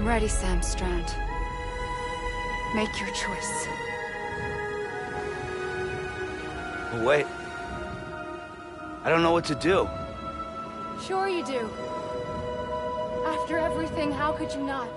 ready, Sam Strand. Make your choice. Wait. I don't know what to do. Sure you do. After everything, how could you not?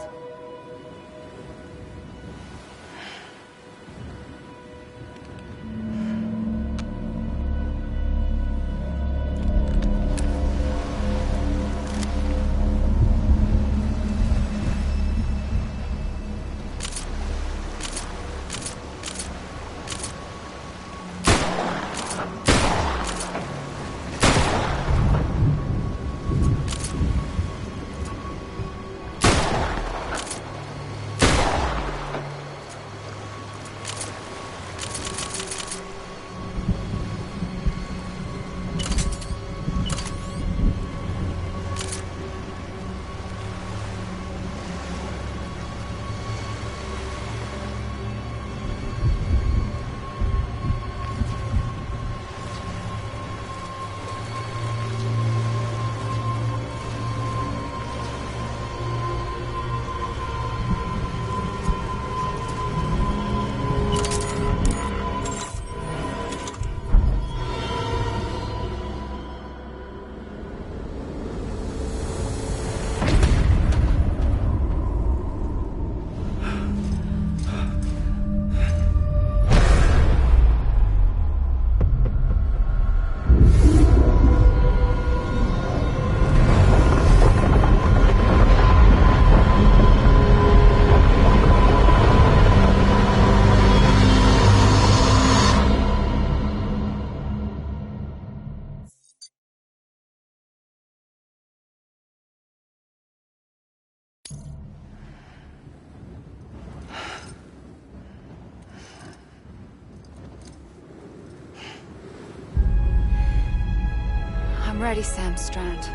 I'm ready, Sam Strand.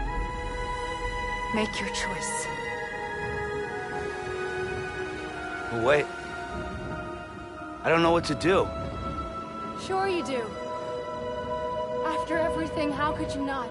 Make your choice. Wait. I don't know what to do. Sure you do. After everything, how could you not?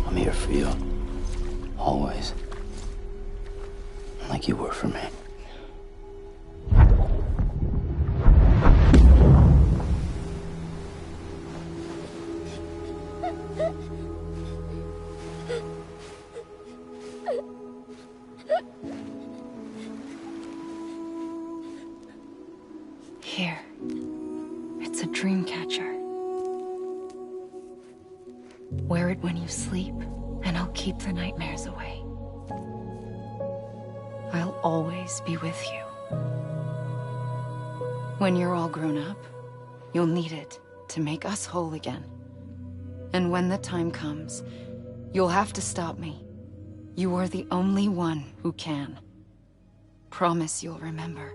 I'm here for you. Always. Like you were for me. Here. It's a dream catcher. Wear it when you sleep, and I'll keep the nightmares away. I'll always be with you. When you're all grown up, you'll need it to make us whole again. And when the time comes, you'll have to stop me. You are the only one who can. Promise you'll remember.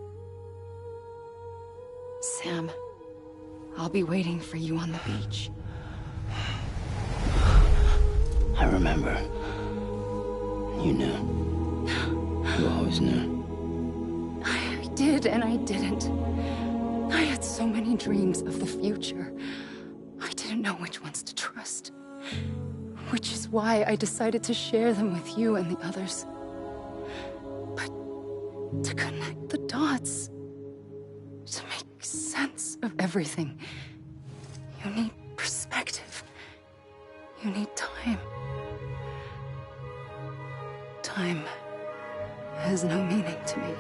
Sam, I'll be waiting for you on the beach. I remember. You knew. You always knew. I did and I didn't. I had so many dreams of the future. I didn't know which ones to trust. Which is why I decided to share them with you and the others. But to connect the dots, to make sense of everything, you need perspective. You need time. Time has no meaning to me.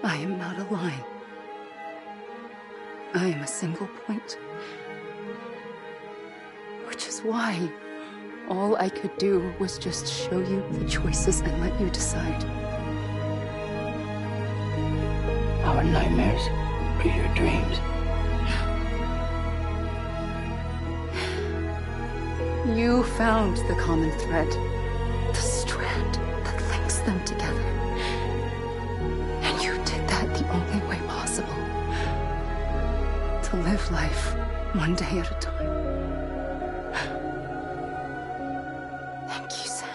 I am not a line. I am a single point. Which is why all I could do was just show you the choices and let you decide. Our nightmares are your dreams. You found the common thread, the strand that links them together. And you did that the only way possible. To live life one day at a time. Thank you, Sam.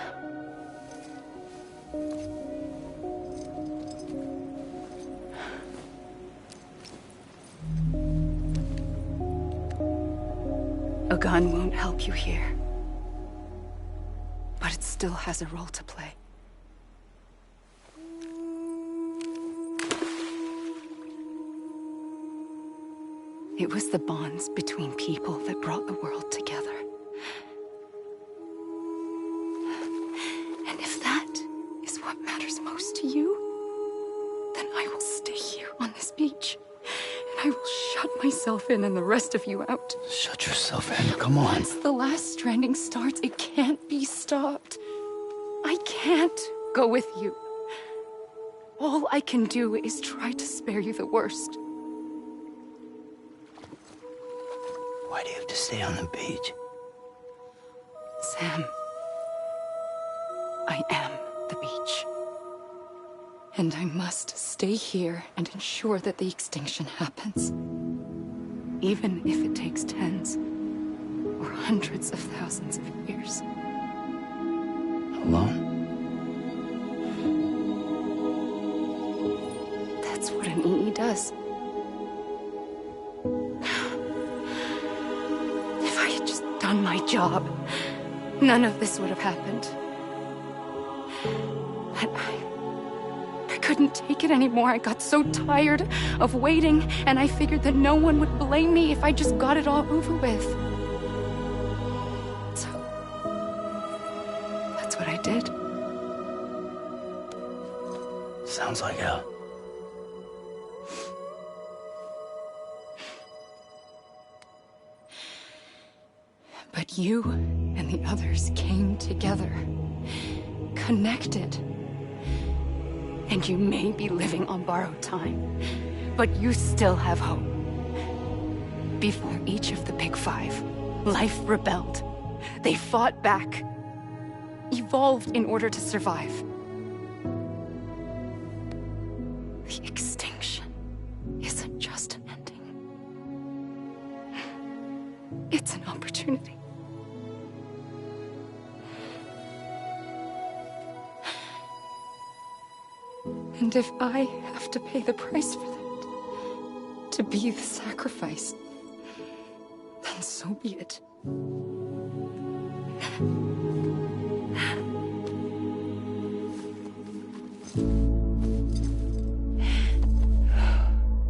A gun won't help you here. But it still has a role to play. It was the bonds between people that brought the world together. And if that is what matters most to you, then I will stay here on this beach. And I will shut myself in and the rest of you out. Shut yourself in. Come on. Once the last stranding starts, it can't be stopped. I can't go with you. All I can do is try to spare you the worst. Why do you have to stay on the beach? Sam, I am the beach. And I must stay here and ensure that the extinction happens. Even if it takes tens or hundreds of thousands of years. Alone? That's what an EE does. If I had just done my job, none of this would have happened. But I couldn't take it anymore. I got so tired of waiting, and I figured that no one would blame me if I just got it all over with. So, that's what I did. Sounds like hell. But you and the others came together, connected. And you may be living on borrowed time, but you still have hope. Before each of the Big Five, life rebelled. They fought back, evolved in order to survive. The extinction isn't just an ending. It's an opportunity. And if I have to pay the price for that, to be the sacrifice, then so be it.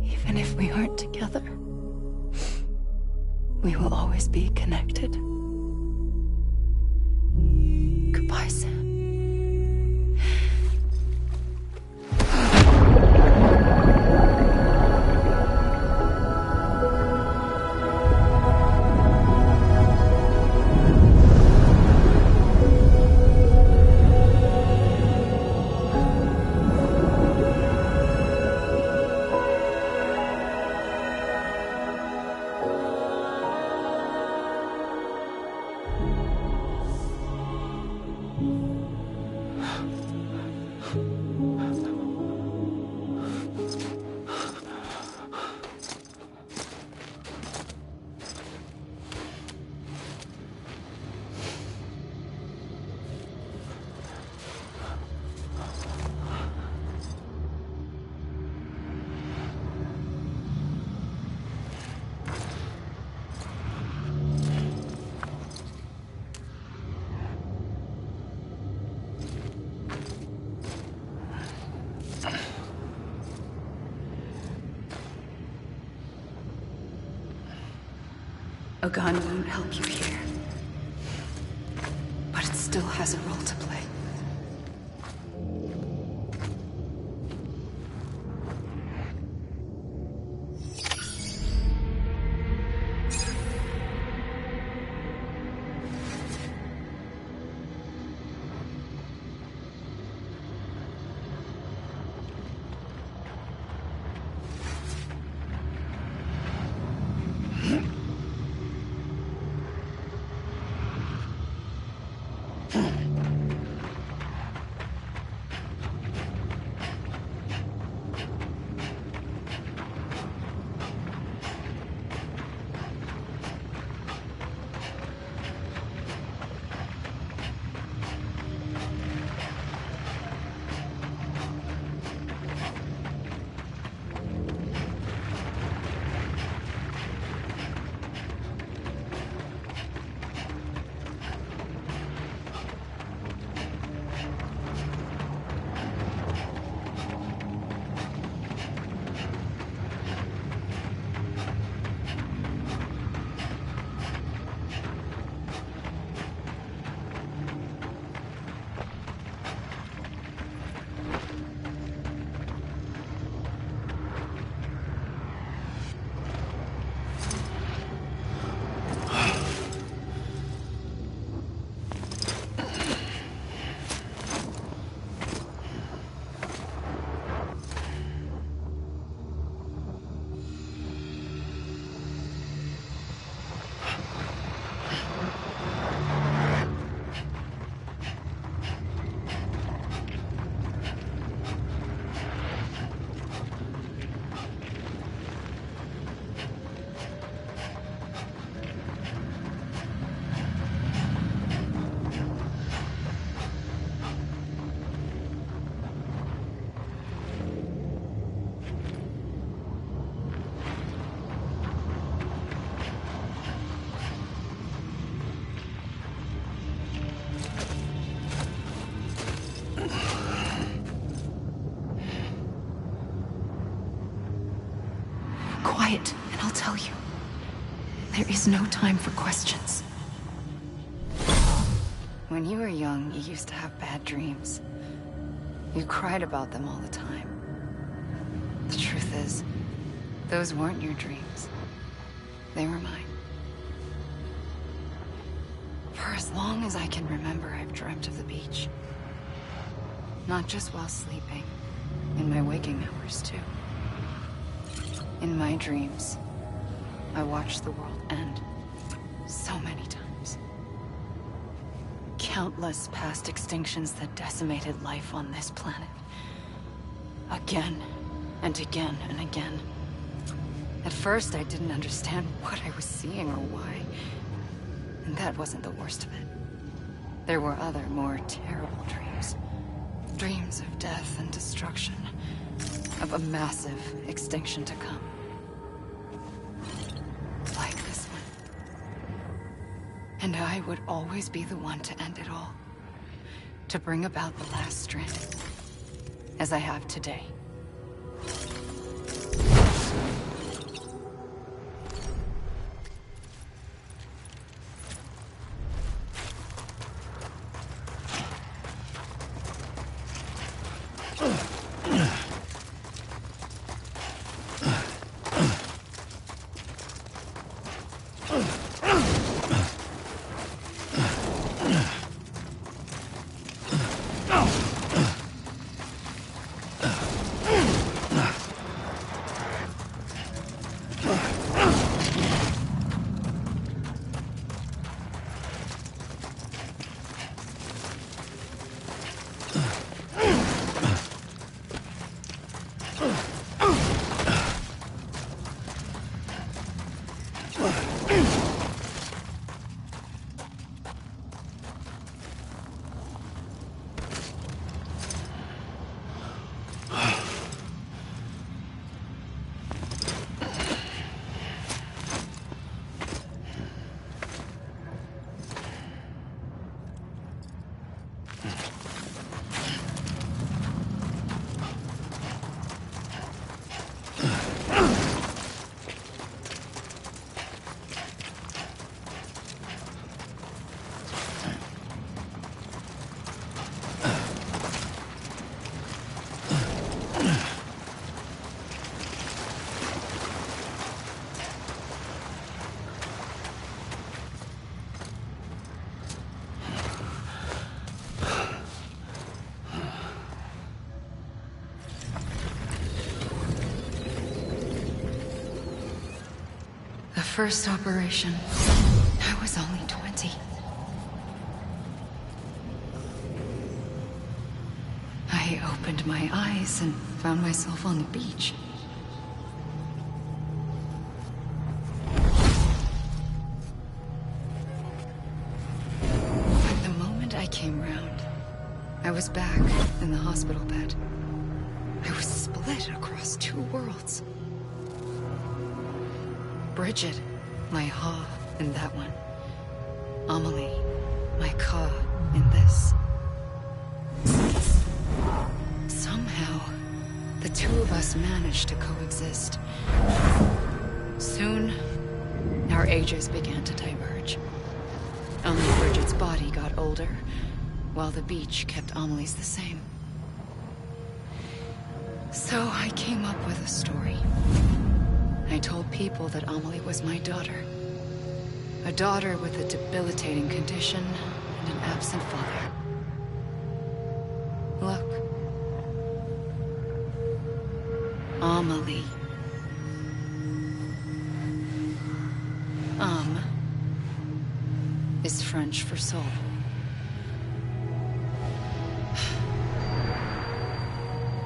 Even if we aren't together, we will always be connected. Goodbye, Sam. A gun won't help you here. But it still has a role to play. Quiet, and I'll tell you. There is no time for questions. When you were young, you used to have bad dreams. You cried about them all the time. The truth is, those weren't your dreams. They were mine. For as long as I can remember, I've dreamt of the beach. Not just while sleeping, in my waking hours too. In my dreams, I watched the world end so many times. Countless past extinctions that decimated life on this planet. Again, and again, and again. At first, I didn't understand what I was seeing or why. And that wasn't the worst of it. There were other, more terrible dreams. Dreams of death and destruction. Of a massive extinction to come. Like this one. And I would always be the one to end it all. To bring about the last strand. As I have today. The first operation, I was only 20. I opened my eyes and found myself on the beach. But the moment I came round, I was back in the hospital bed. I was split across two worlds. Bridget, my Ha in that one. Amelie, my Ka in this. Somehow, the two of us managed to coexist. Soon, our ages began to diverge. Only Bridget's body got older, while the beach kept Amelie's the same. So I came up with a story. I told people that Amelie was my daughter. A daughter with a debilitating condition and an absent father. Look. Amelie. Is French for soul.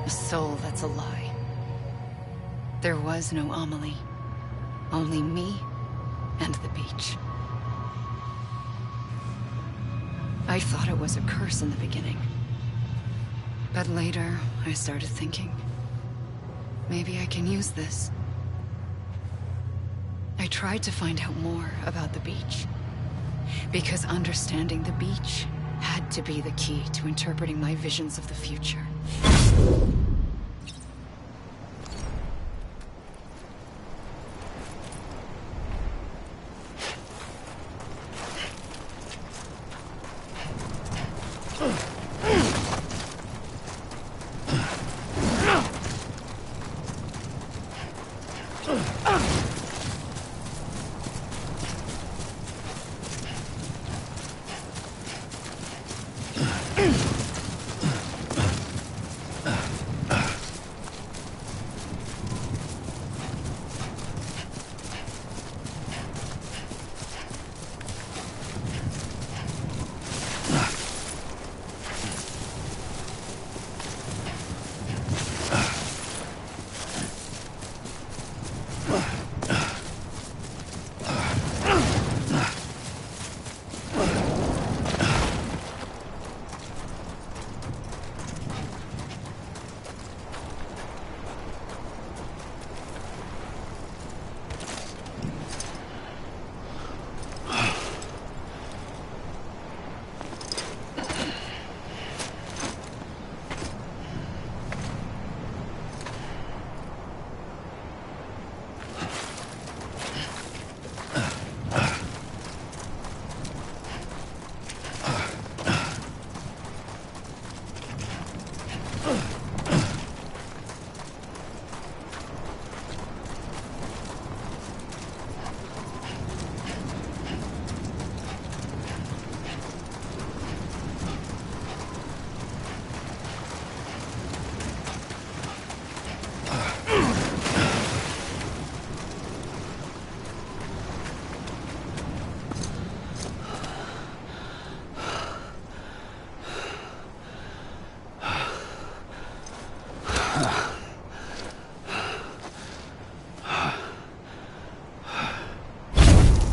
A soul that's a lie. There was no Amelie. Only me and the beach. I thought it was a curse in the beginning. But later, I started thinking, maybe I can use this. I tried to find out more about the beach. Because understanding the beach had to be the key to interpreting my visions of the future.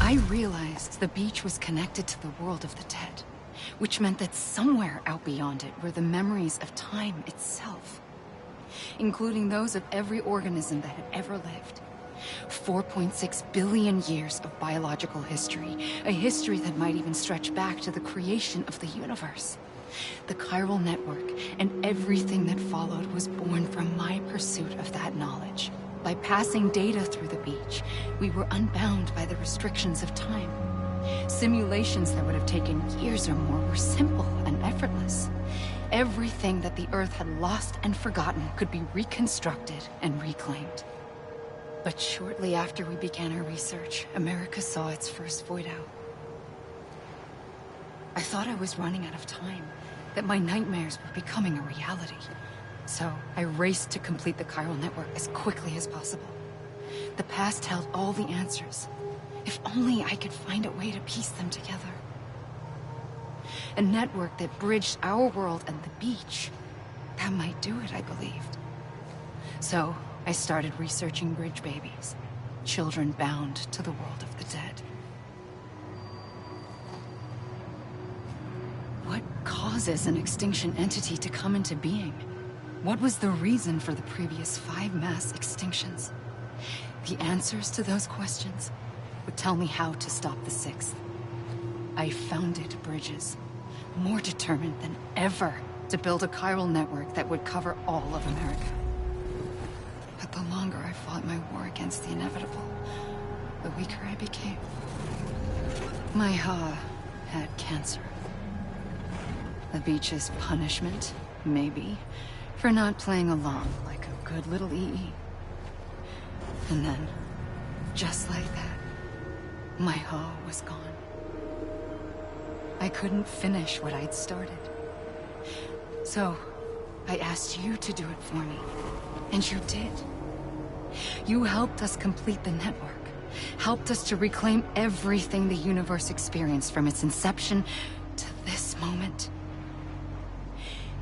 I realized the beach was connected to the world of the dead, which meant that somewhere out beyond it were the memories of time itself, including those of every organism that had ever lived. 4.6 billion years of biological history, a history that might even stretch back to the creation of the universe. The chiral network and everything that followed was born from my pursuit of that knowledge. By passing data through the beach, we were unbound by the restrictions of time. Simulations that would have taken years or more were simple and effortless. Everything that the Earth had lost and forgotten could be reconstructed and reclaimed. But shortly after we began our research, America saw its first void out. I thought I was running out of time, that my nightmares were becoming a reality. So I raced to complete the chiral network as quickly as possible. The past held all the answers, If only I could find a way to piece them together. A network that bridged our world and the beach. That might do it, I believed. So, I started researching bridge babies. Children bound to the world of the dead. What causes an extinction entity to come into being? What was the reason for the previous 5 mass extinctions? The answers to those questions would tell me how to stop the 6th. I founded bridges, more determined than ever to build a chiral network that would cover all of America. But the longer I fought my war against the inevitable, the weaker I became. My Ha had cancer. The beach's punishment, maybe, for not playing along like a good little EE. And then, just like that, my Ha was gone. I couldn't finish what I'd started. So, I asked you to do it for me. And you did. You helped us complete the network. Helped us to reclaim everything the universe experienced from its inception to this moment.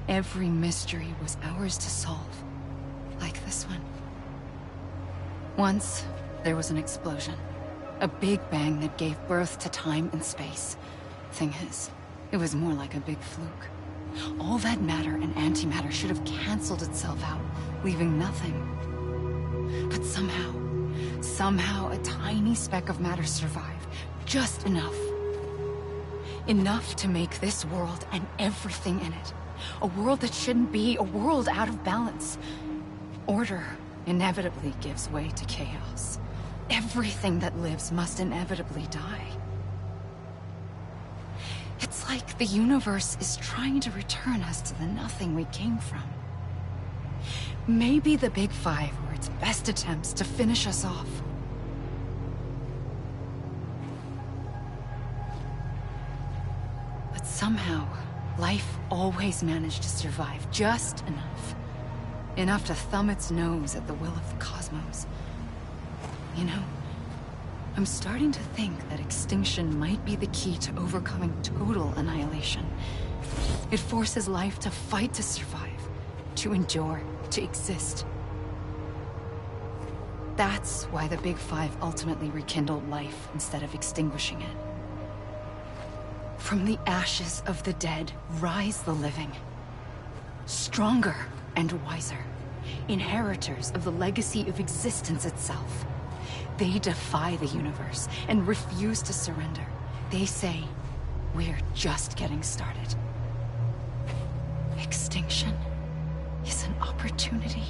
Every mystery was ours to solve. Like this one. Once, there was an explosion. A big bang that gave birth to time and space. Thing is, it was more like a big fluke. All that matter and antimatter should have canceled itself out, leaving nothing. But somehow a tiny speck of matter survived. Just enough. Enough to make this world and everything in it. A world that shouldn't be, a world out of balance. Order inevitably gives way to chaos. Everything that lives must inevitably die. It's like the universe is trying to return us to the nothing we came from. Maybe the Big Five were its best attempts to finish us off. But somehow, life always managed to survive just enough. Enough to thumb its nose at the will of the cosmos. You know, I'm starting to think that extinction might be the key to overcoming total annihilation. It forces life to fight to survive, to endure, to exist. That's why the Big Five ultimately rekindled life instead of extinguishing it. From the ashes of the dead, rise the living. Stronger and wiser. Inheritors of the legacy of existence itself. They defy the universe and refuse to surrender. They say, we're just getting started. Extinction is an opportunity.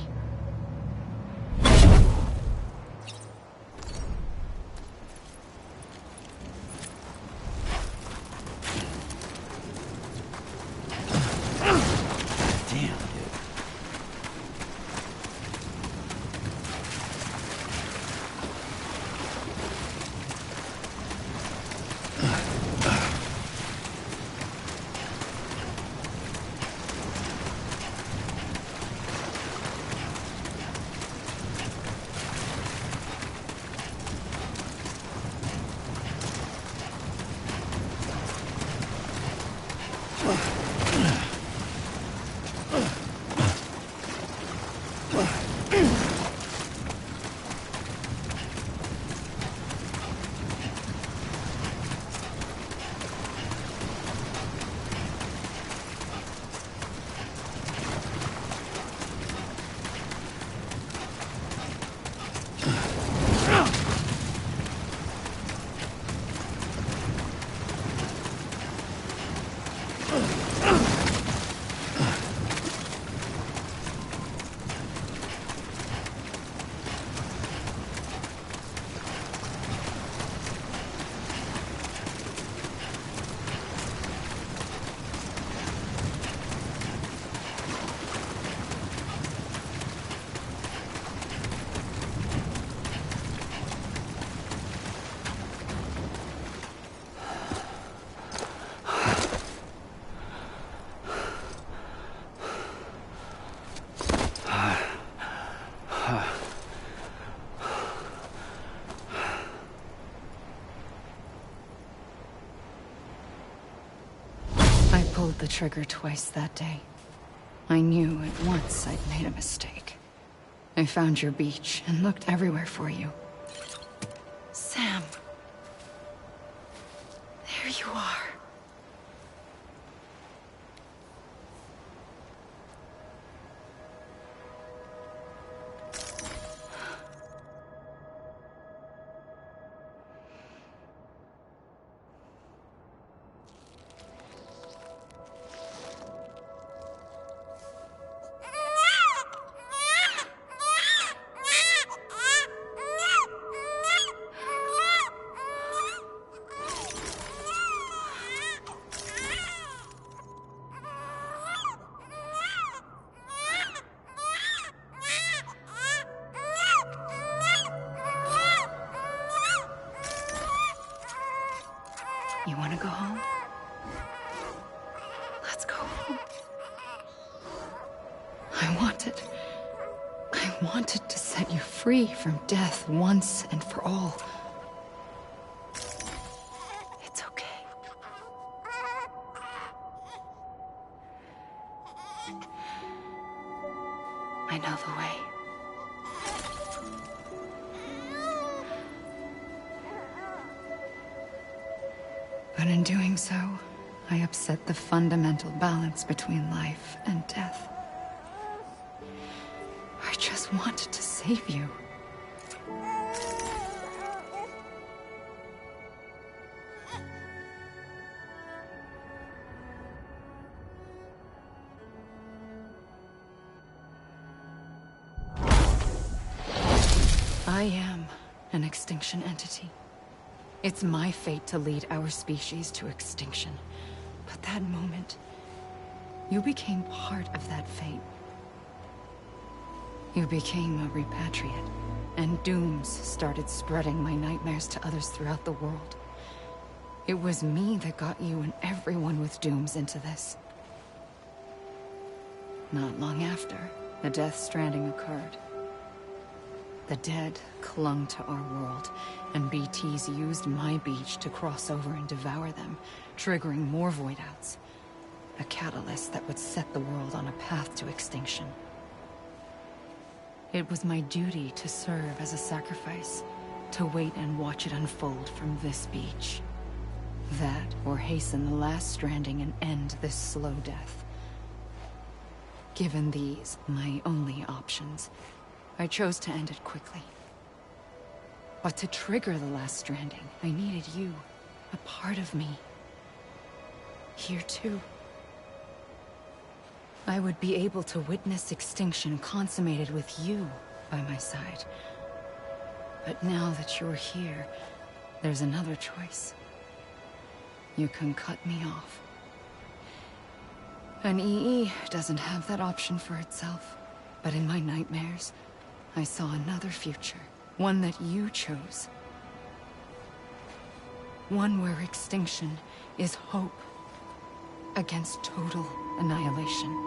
pulled the trigger twice that day. I knew at once I'd made a mistake. I found your beach and looked everywhere for you. Sam. There you are. You want to go home? Let's go home. I wanted to set you free from death once and for all. It's okay. I know the way. But in doing so, I upset the fundamental balance between life and death. I just wanted to save you. I am an extinction entity. It's my fate to lead our species to extinction. But that moment, you became part of that fate. You became a repatriate, and dooms started spreading my nightmares to others throughout the world. It was me that got you and everyone with dooms into this. Not long after, the Death Stranding occurred. The dead clung to our world, and BTs used my beach to cross over and devour them, triggering more voidouts. A catalyst that would set the world on a path to extinction. It was my duty to serve as a sacrifice, to wait and watch it unfold from this beach. That, or hasten the last stranding and end this slow death. Given these, my only options, I chose to end it quickly. But to trigger the last stranding, I needed you, a part of me. Here too. I would be able to witness extinction consummated with you by my side. But now that you're here, there's another choice. You can cut me off. An EE doesn't have that option for itself. But in my nightmares, I saw another future. One that you chose. One where extinction is hope against total annihilation.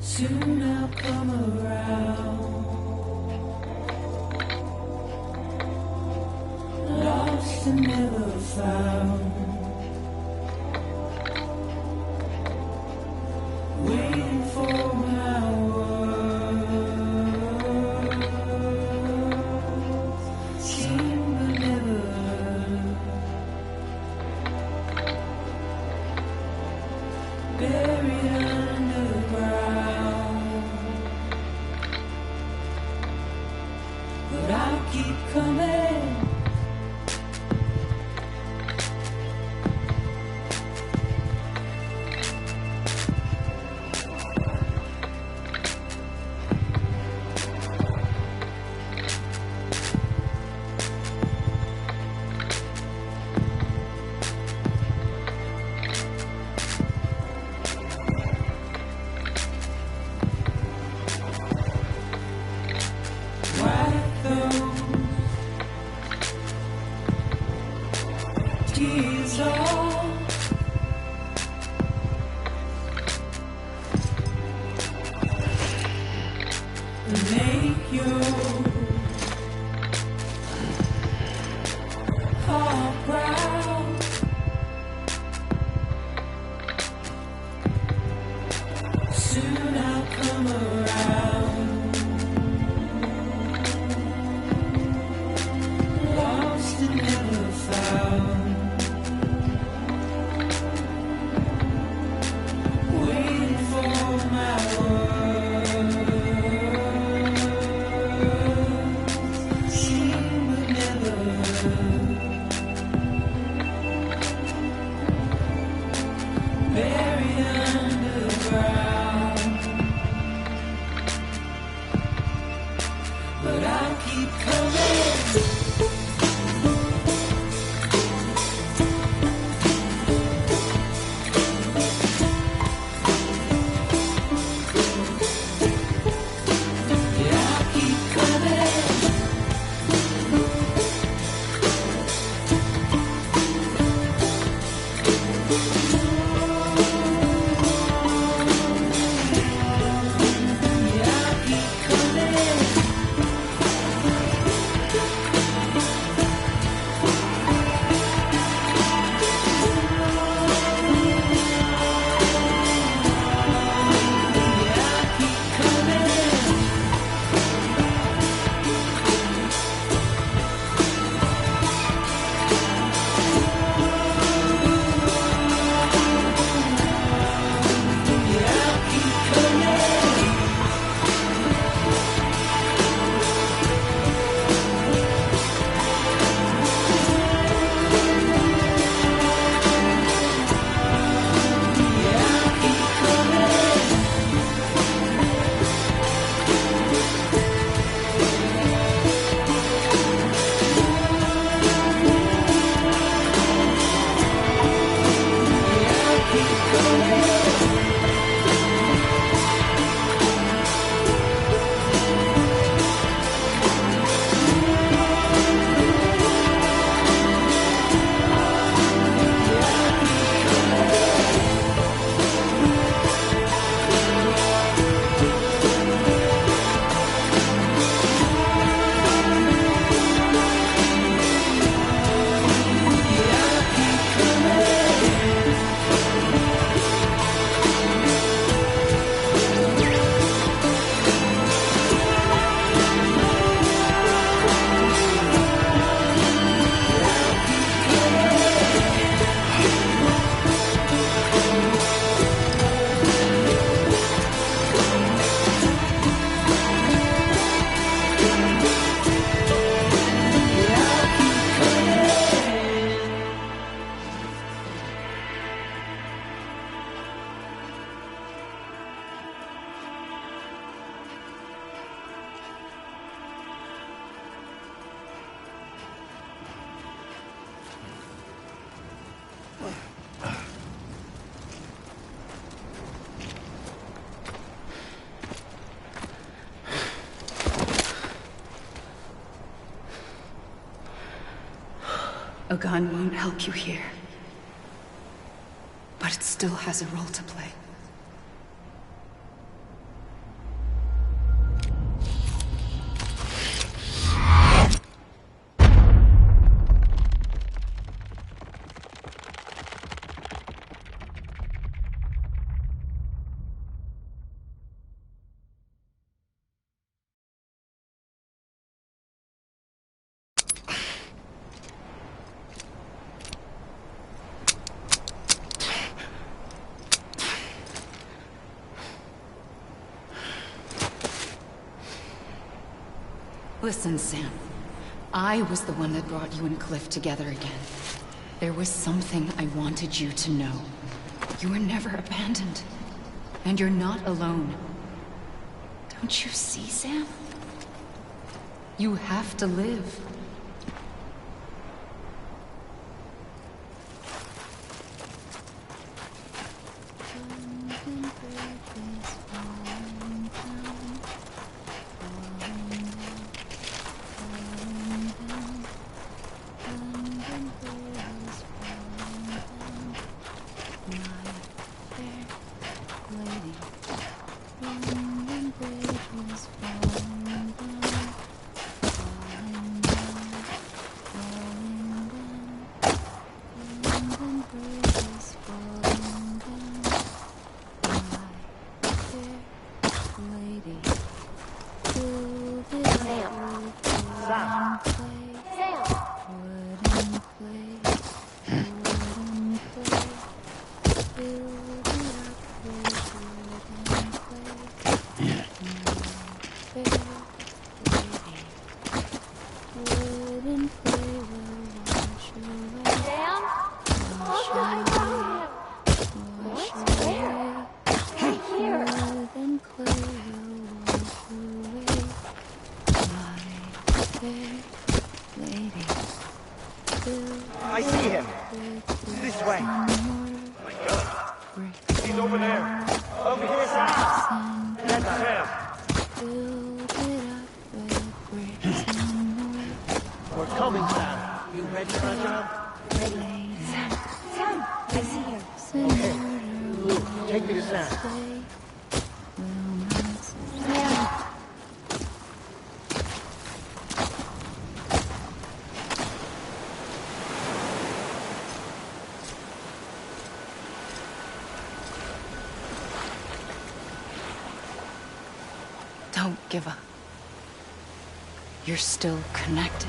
Soon I'll come around. Lost and never found. Waiting for He's all make you all proud. Soon I'll come around. Lost and never found. Waiting for my words. Seen but never heard. Buried underground. But I'll keep coming. A gun won't help you here. But it still has a role to play. Listen, Sam. I was the one that brought you and Cliff together again. There was something I wanted you to know. You were never abandoned. And you're not alone. Don't you see, Sam? You have to live. I see him. This way. He's over there. Over here, Sam. That's Sam. We're coming, Sam. You ready for a job? Sam, I see you. Okay. Luke, take me to Sam. Don't give up. You're still connected.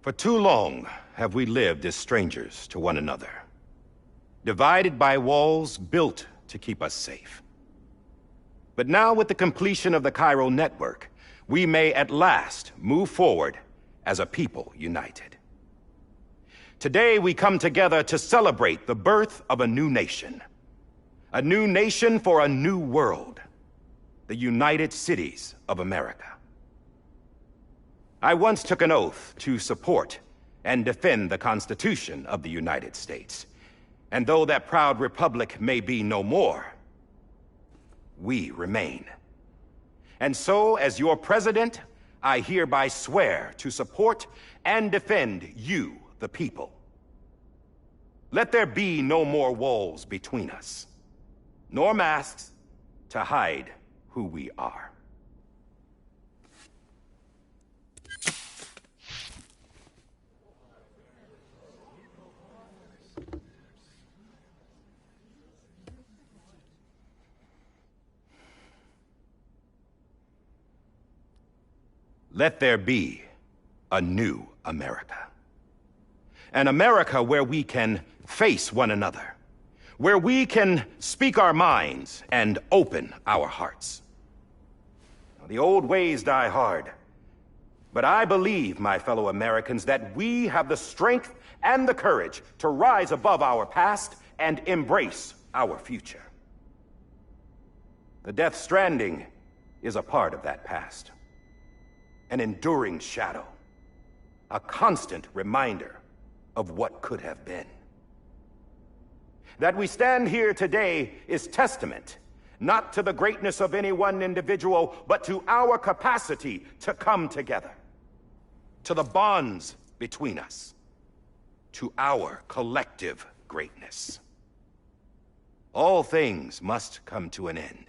For too long have we lived as strangers to one another, divided by walls built to keep us safe. But now, with the completion of the Cairo network, we may at last move forward as a people united. Today, we come together to celebrate the birth of a new nation for a new world, the United Cities of America. I once took an oath to support and defend the Constitution of the United States. And though that proud republic may be no more, we remain. And so, as your president, I hereby swear to support and defend you the people. Let there be no more walls between us, nor masks to hide who we are. Let there be a new America. An America where we can face one another, where we can speak our minds and open our hearts. Now, the old ways die hard, but I believe, my fellow Americans, that we have the strength and the courage to rise above our past and embrace our future. The Death Stranding is a part of that past. An enduring shadow, a constant reminder of what could have been. That we stand here today is testament, not to the greatness of any one individual, but to our capacity to come together, to the bonds between us, to our collective greatness. All things must come to an end,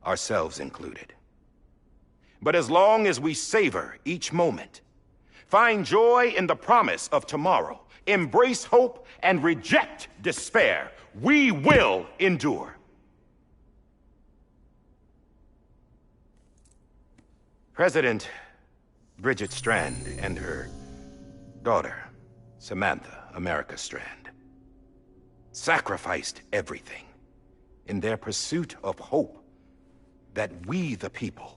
ourselves included. But as long as we savor each moment, find joy in the promise of tomorrow, embrace hope, and reject despair, we will endure. President Bridget Strand and her daughter, Samantha America Strand, sacrificed everything in their pursuit of hope that we, the people,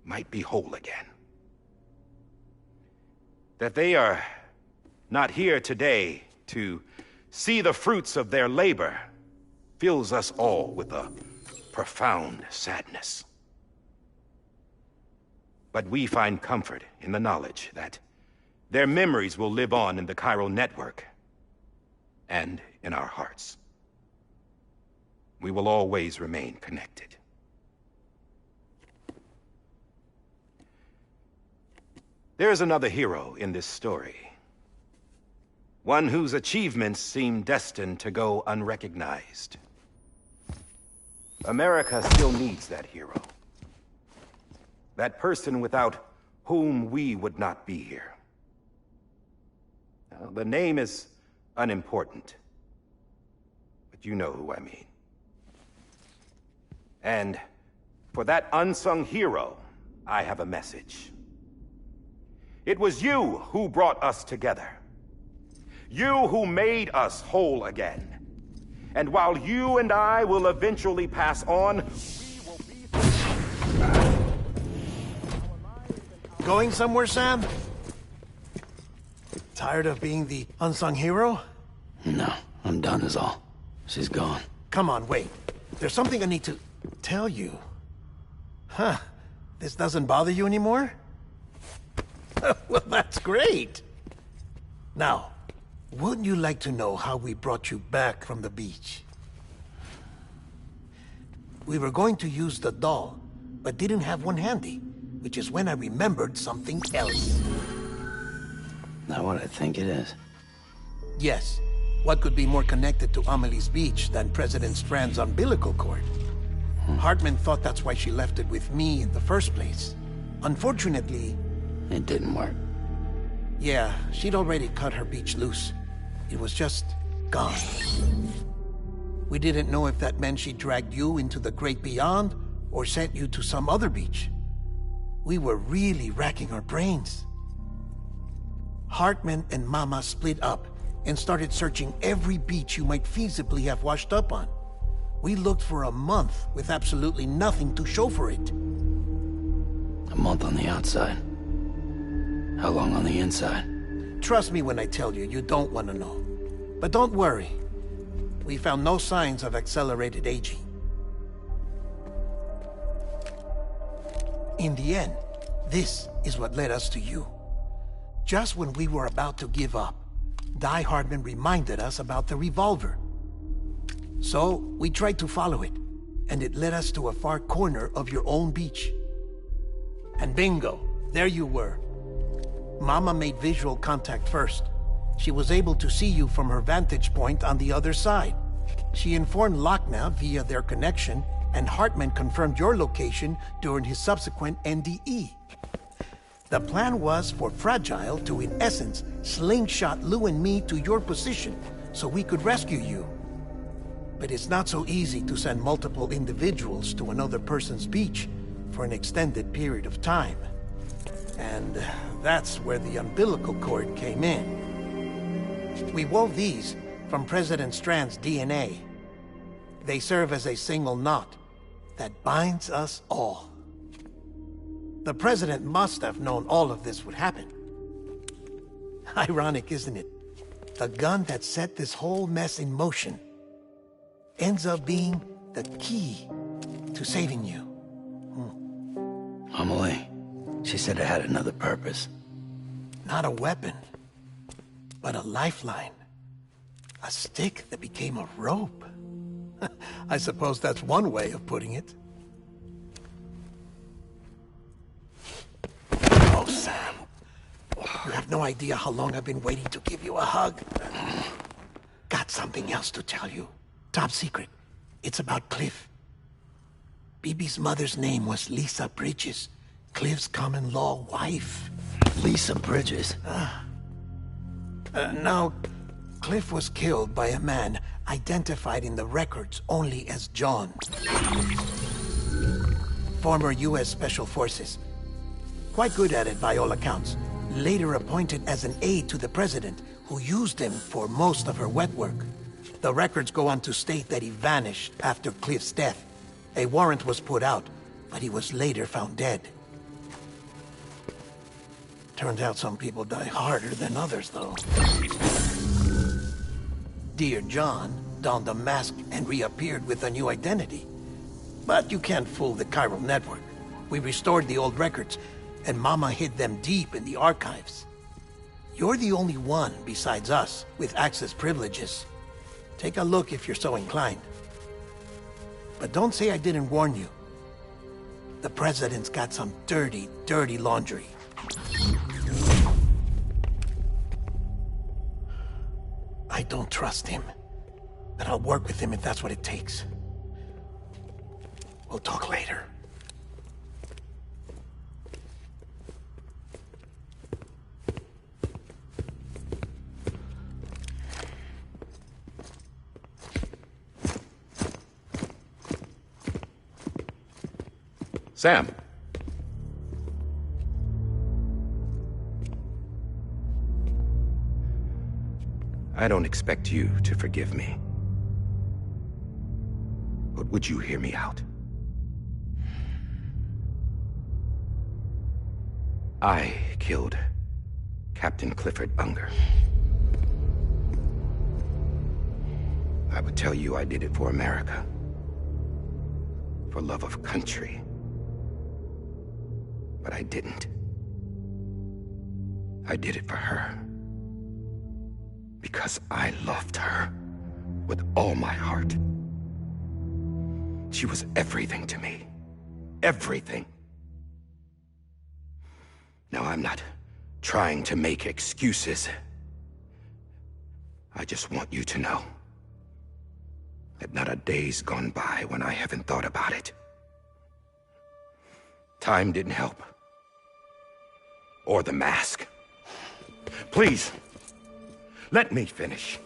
might be whole again. That they are not here today to see the fruits of their labor fills us all with a profound sadness. But we find comfort in the knowledge that their memories will live on in the chiral network and in our hearts. We will always remain connected. There is another hero in this story. One whose achievements seem destined to go unrecognized. America still needs that hero. That person without whom we would not be here. Now, the name is unimportant, but you know who I mean. And for that unsung hero, I have a message. It was you who brought us together. You who made us whole again. And while you and I will eventually pass on, we will be... Going somewhere, Sam? Tired of being the unsung hero? No, I'm done is all. She's gone. Come on, wait. There's something I need to tell you. Huh. This doesn't bother you anymore? Well, that's great. Now, wouldn't you like to know how we brought you back from the beach? We were going to use the doll, but didn't have one handy, which is when I remembered something else. Not what I think it is. Yes. What could be more connected to Amelie's beach than President Strand's umbilical cord? Hartman thought that's why she left it with me in the first place. Unfortunately... It didn't work. Yeah, she'd already cut her beach loose. It was just gone. We didn't know if that meant she dragged you into the great beyond, or sent you to some other beach. We were really racking our brains. Hartman and Mama split up and started searching every beach you might feasibly have washed up on. We looked for a month with absolutely nothing to show for it. A month on the outside. How long on the inside? Trust me when I tell you, you don't want to know. But don't worry. We found no signs of accelerated aging. In the end, this is what led us to you. Just when we were about to give up, Die Hartman reminded us about the revolver. So, we tried to follow it, and it led us to a far corner of your own beach. And bingo, there you were. Mama made visual contact first. She was able to see you from her vantage point on the other side. She informed Lochna via their connection, and Hartman confirmed your location during his subsequent NDE. The plan was for Fragile to, in essence, slingshot Lou and me to your position so we could rescue you. But it's not so easy to send multiple individuals to another person's beach for an extended period of time. And that's where the umbilical cord came in. We wove these from President Strand's DNA. They serve as a single knot that binds us all. The President must have known all of this would happen. Ironic, isn't it? The gun that set this whole mess in motion ends up being the key to saving you. Amelie, she said it had another purpose. Not a weapon, but a lifeline. A stick that became a rope. I suppose that's one way of putting it. Oh, Sam. You have no idea how long I've been waiting to give you a hug. Got something else to tell you. Top secret. It's about Cliff. Bibi's mother's name was Lisa Bridges, Cliff's common-law wife. Lisa Bridges? Now, Cliff was killed by a man identified in the records only as John. Former U.S. Special Forces. Quite good at it by all accounts. Later appointed as an aide to the President, who used him for most of her wet work. The records go on to state that he vanished after Cliff's death. A warrant was put out, but he was later found dead. Turns out some people die harder than others, though. Dear John donned a mask and reappeared with a new identity. But you can't fool the chiral network. We restored the old records, and Mama hid them deep in the archives. You're the only one besides us with access privileges. Take a look if you're so inclined. But don't say I didn't warn you. The President's got some dirty, dirty laundry. I don't trust him, but I'll work with him if that's what it takes. We'll talk later. Sam. I don't expect you to forgive me. But would you hear me out? I killed Captain Clifford Unger. I would tell you I did it for America. For love of country. But I didn't. I did it for her. Because I loved her with all my heart. She was everything to me. Everything. Now, I'm not trying to make excuses. I just want you to know that not a day's gone by when I haven't thought about it. Time didn't help. Or the mask. Please, let me finish.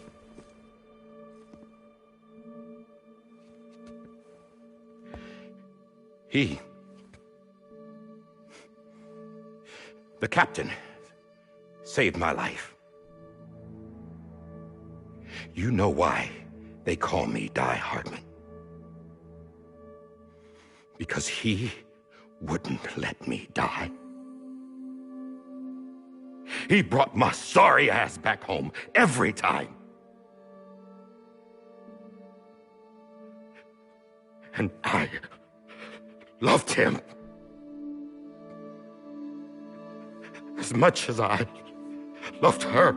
The captain, saved my life. You know why they call me Die Hartman. Because he wouldn't let me die. He brought my sorry ass back home every time. And I loved him as much as I loved her.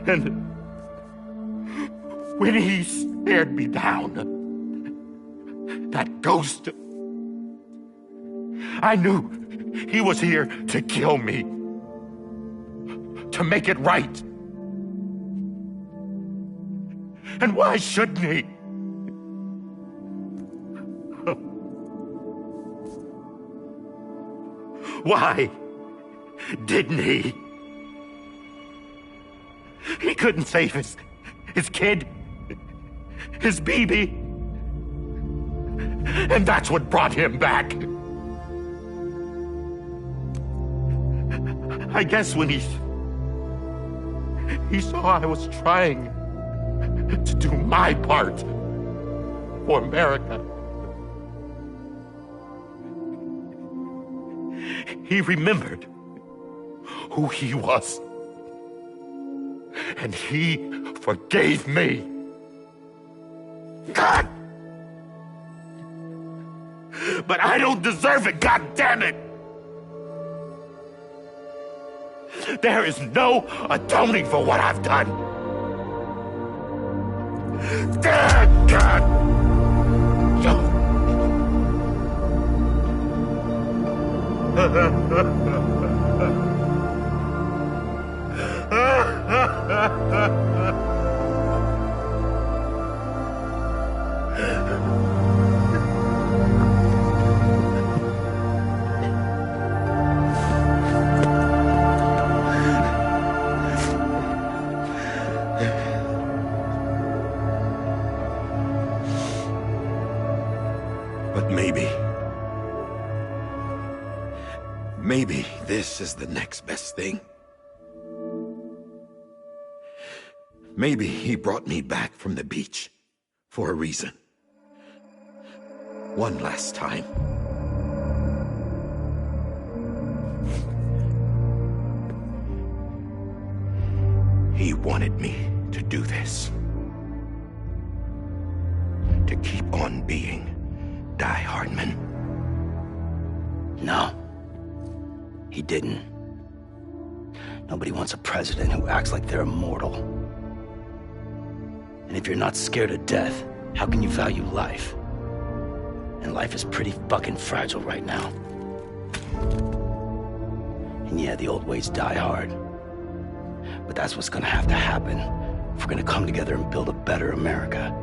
And when he stared me down. That ghost. I knew he was here to kill me. To make it right. And why shouldn't he? Why didn't he? He couldn't save his kid, his baby. And that's what brought him back. I guess when he saw I was trying to do my part for America, he remembered who he was. And he forgave me. God! But I don't deserve it, God damn it! There is no atoning for what I've done. God! But maybe this is the next best thing. Maybe he brought me back from the beach for a reason. One last time. He wanted me to do this. To keep on being Die Hardman. No. He didn't. Nobody wants a president who acts like they're immortal. And if you're not scared of death, how can you value life? And life is pretty fucking fragile right now. And yeah, the old ways die hard. But that's what's gonna have to happen if we're gonna come together and build a better America.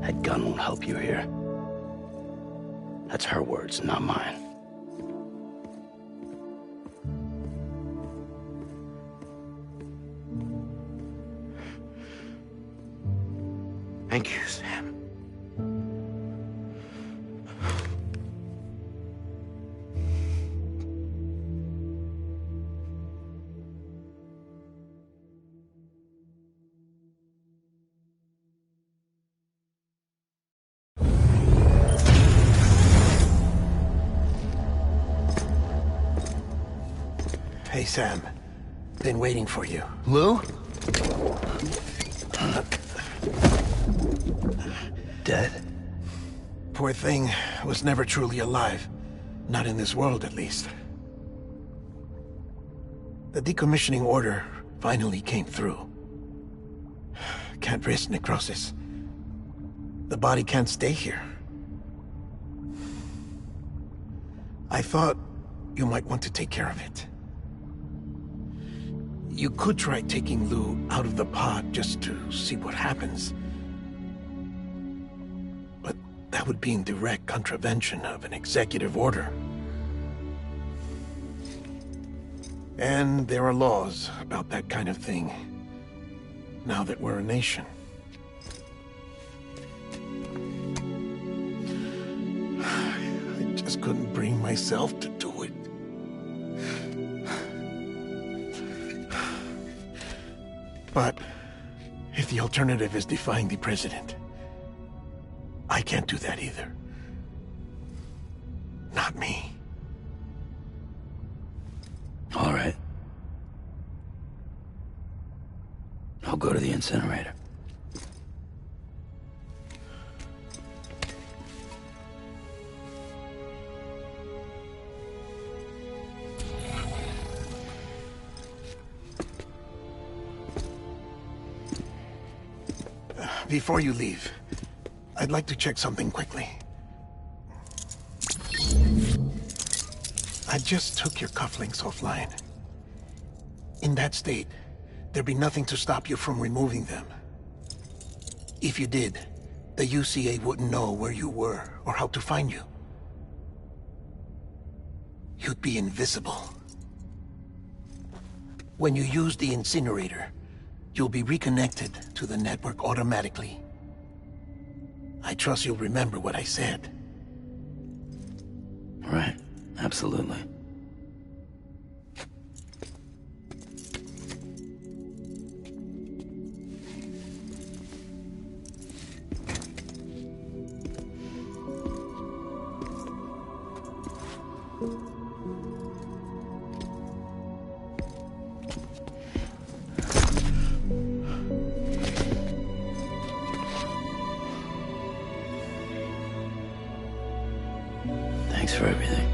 That gun won't help you here. That's her words, not mine. Thank you, Sam. Hey, Sam. Been waiting for you. Lou? Dead? Poor thing was never truly alive. Not in this world, at least. The decommissioning order finally came through. Can't risk necrosis. The body can't stay here. I thought you might want to take care of it. You could try taking Lou out of the pod just to see what happens. But that would be in direct contravention of an executive order. And there are laws about that kind of thing, now that we're a nation. I just couldn't bring myself to do it. But if the alternative is defying the president, I can't do that either. Not me. All right. I'll go to the incinerator. Before you leave, I'd like to check something quickly. I just took your cufflinks offline. In that state, there'd be nothing to stop you from removing them. If you did, the UCA wouldn't know where you were or how to find you. You'd be invisible. When you use the incinerator, you'll be reconnected to the network automatically. I trust you'll remember what I said. Right. Absolutely. Thanks for everything.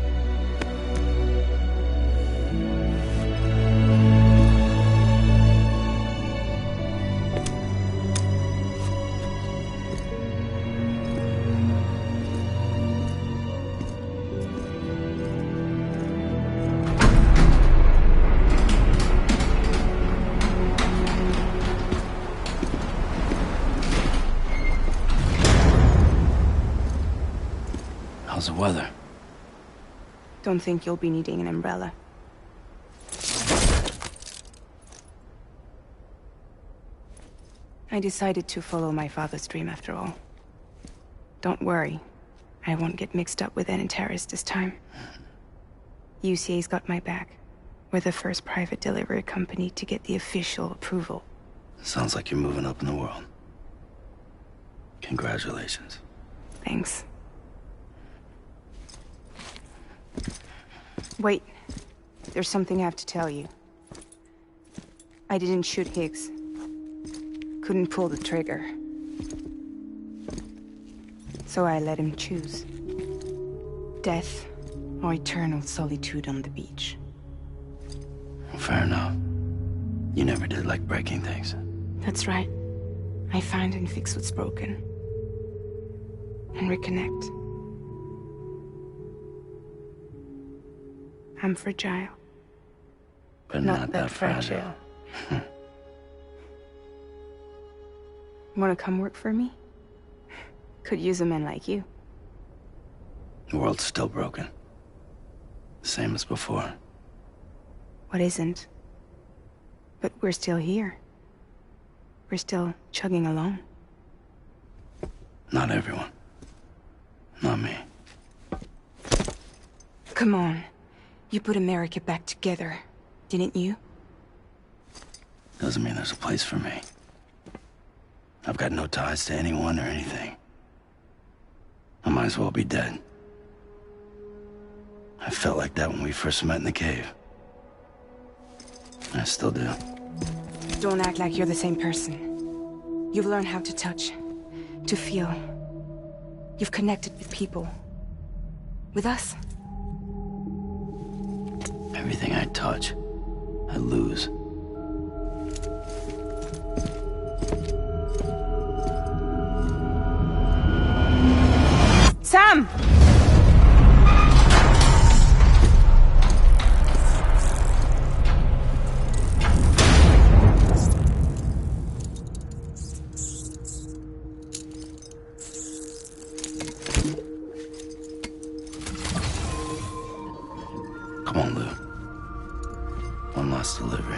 How's the weather? Don't think you'll be needing an umbrella. I decided to follow my father's dream after all. Don't worry. I won't get mixed up with any terrorists this time. UCA's got my back. We're the first private delivery company to get the official approval. Sounds like you're moving up in the world. Congratulations. Thanks. Wait. There's something I have to tell you. I didn't shoot Higgs. Couldn't pull the trigger. So I let him choose. Death or eternal solitude on the beach. Fair enough. You never did like breaking things. That's right. I find and fix what's broken. And reconnect. I'm fragile. But not that fragile. Wanna come work for me? Could use a man like you. The world's still broken. The same as before. What isn't? But we're still here. We're still chugging along. Not everyone. Not me. Come on. You put America back together, didn't you? Doesn't mean there's a place for me. I've got no ties to anyone or anything. I might as well be dead. I felt like that when we first met in the cave. I still do. Don't act like you're the same person. You've learned how to touch, to feel. You've connected with people. With us. Everything I touch, I lose. Sam! Come on, Lou. One last delivery.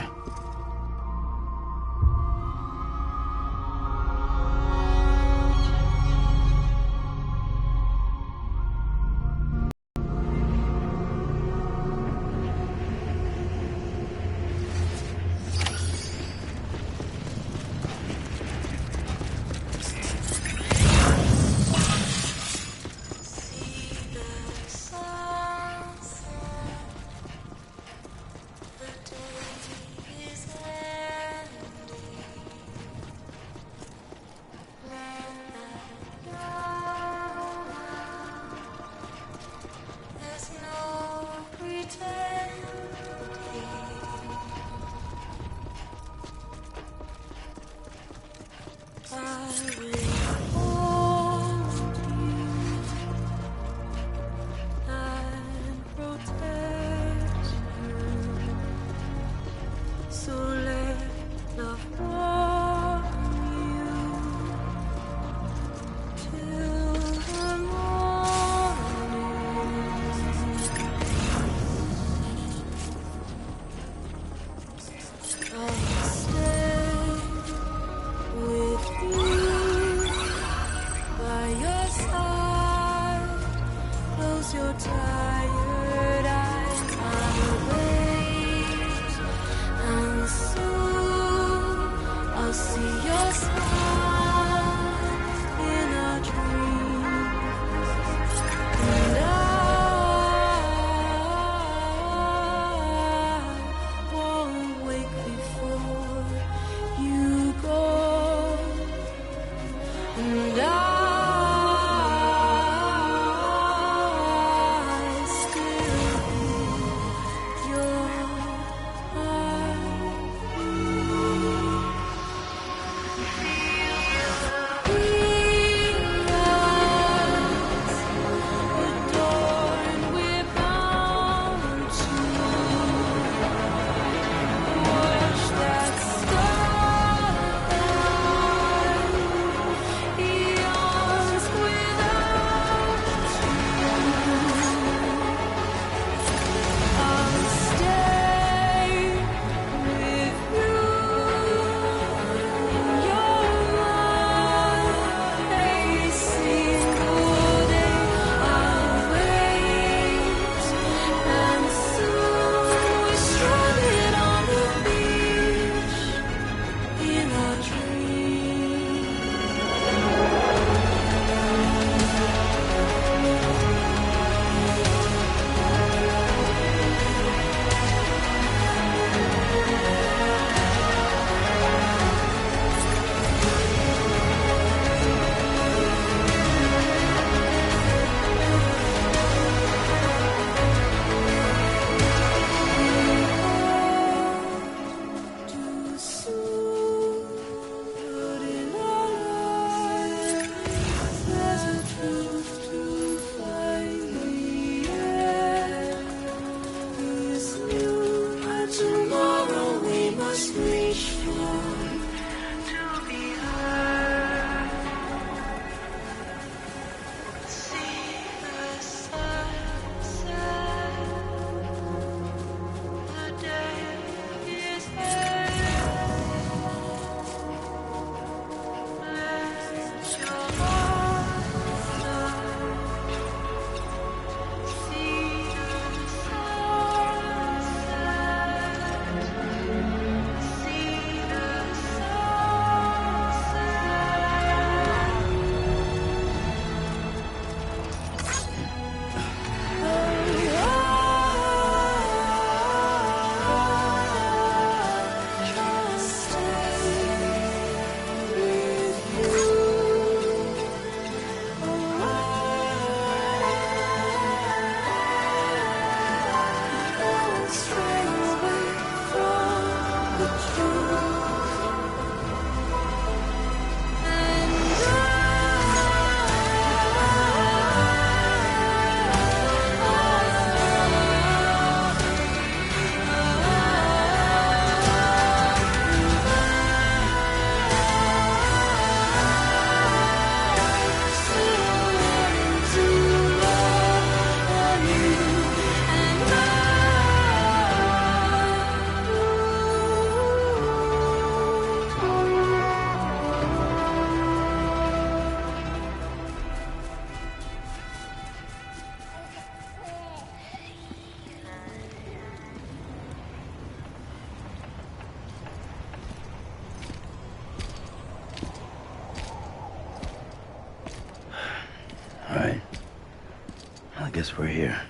guess we're here.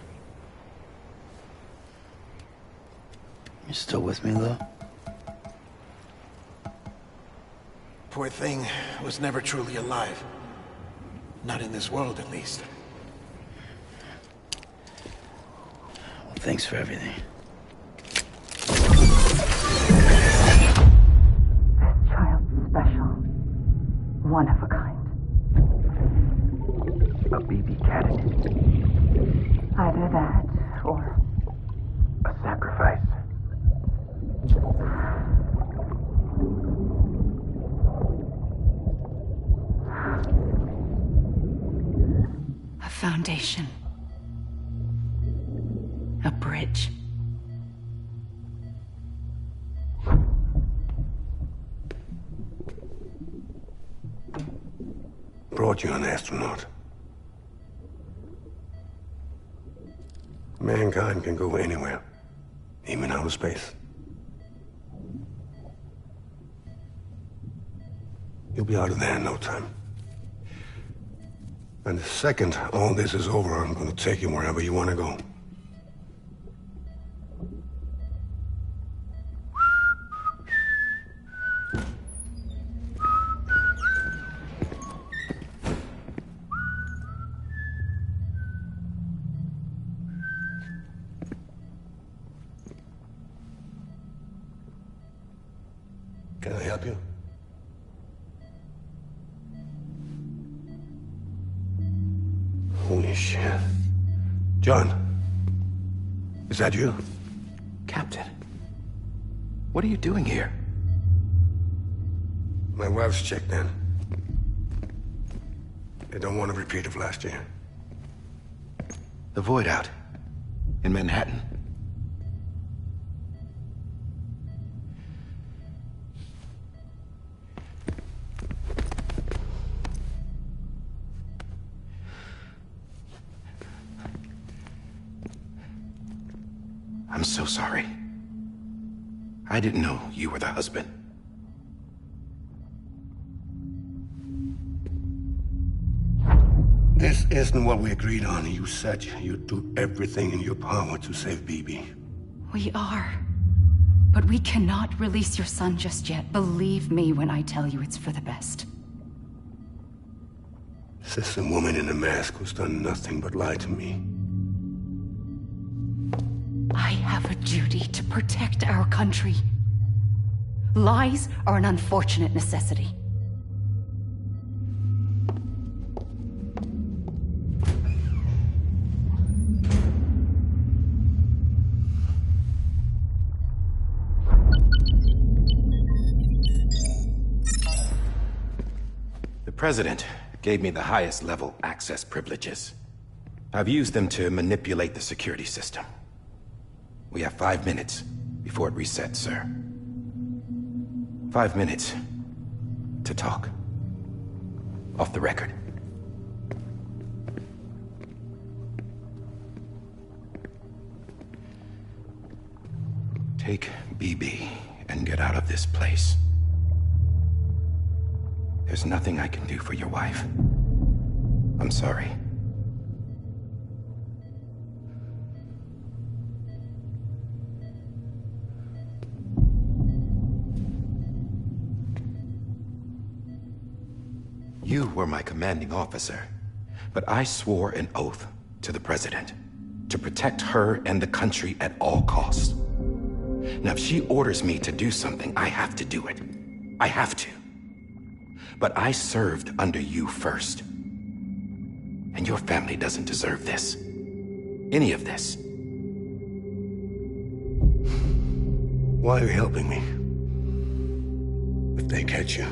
You still with me, Lou? Poor thing was never truly alive. Not in this world, at least. Well, thanks for everything. This child's special. One of a kind. A baby candidate. Either that, or... a sacrifice. A foundation. A bridge. Brought you an astronaut. Mankind can go anywhere, even outer space. You'll be out of there in no time. And the second all this is over, I'm going to take you wherever you want to go. Holy shit. John, is that you? Captain, what are you doing here? My wife's checked in. They don't want a repeat of last year. The Void out in Manhattan. I'm so sorry. I didn't know you were the husband. This isn't what we agreed on. You said you'd do everything in your power to save BB. We are. But we cannot release your son just yet. Believe me when I tell you it's for the best. This is a woman in a mask who's done nothing but lie to me. I have a duty to protect our country. Lies are an unfortunate necessity. The President gave me the highest level access privileges. I've used them to manipulate the security system. We have 5 minutes before it resets, sir. 5 minutes to talk. Off the record. Take BB and get out of this place. There's nothing I can do for your wife. I'm sorry. You were my commanding officer, but I swore an oath to the President to protect her and the country at all costs. Now, if she orders me to do something, I have to do it. I have to. But I served under you first. And your family doesn't deserve this. Any of this. Why are you helping me? If they catch you.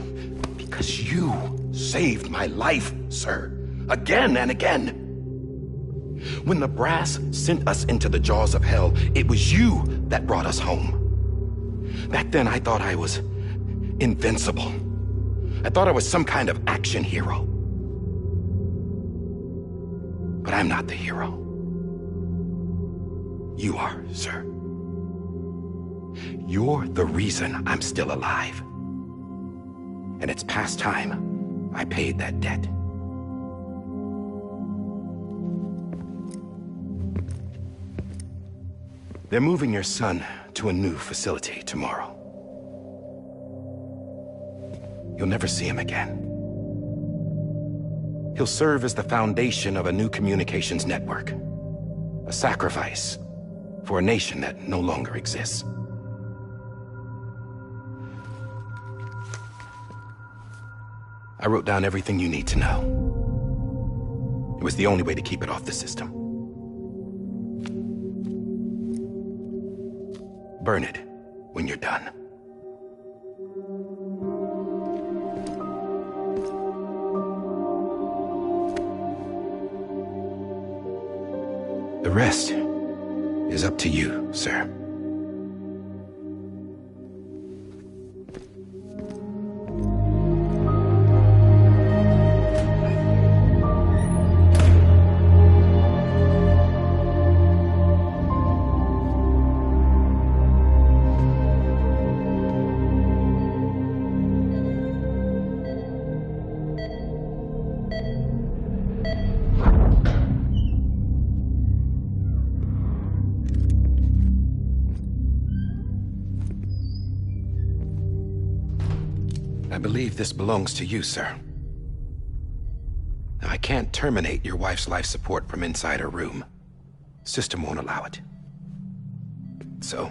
Because you saved my life, sir. Again and again. When the brass sent us into the jaws of hell, it was you that brought us home. Back then, I thought I was invincible. I thought I was some kind of action hero. But I'm not the hero. You are, sir. You're the reason I'm still alive. And it's past time I paid that debt. They're moving your son to a new facility tomorrow. You'll never see him again. He'll serve as the foundation of a new communications network. A sacrifice for a nation that no longer exists. I wrote down everything you need to know. It was the only way to keep it off the system. Burn it when you're done. The rest is up to you, sir. I believe this belongs to you, sir. Now, I can't terminate your wife's life support from inside her room. System won't allow it. So,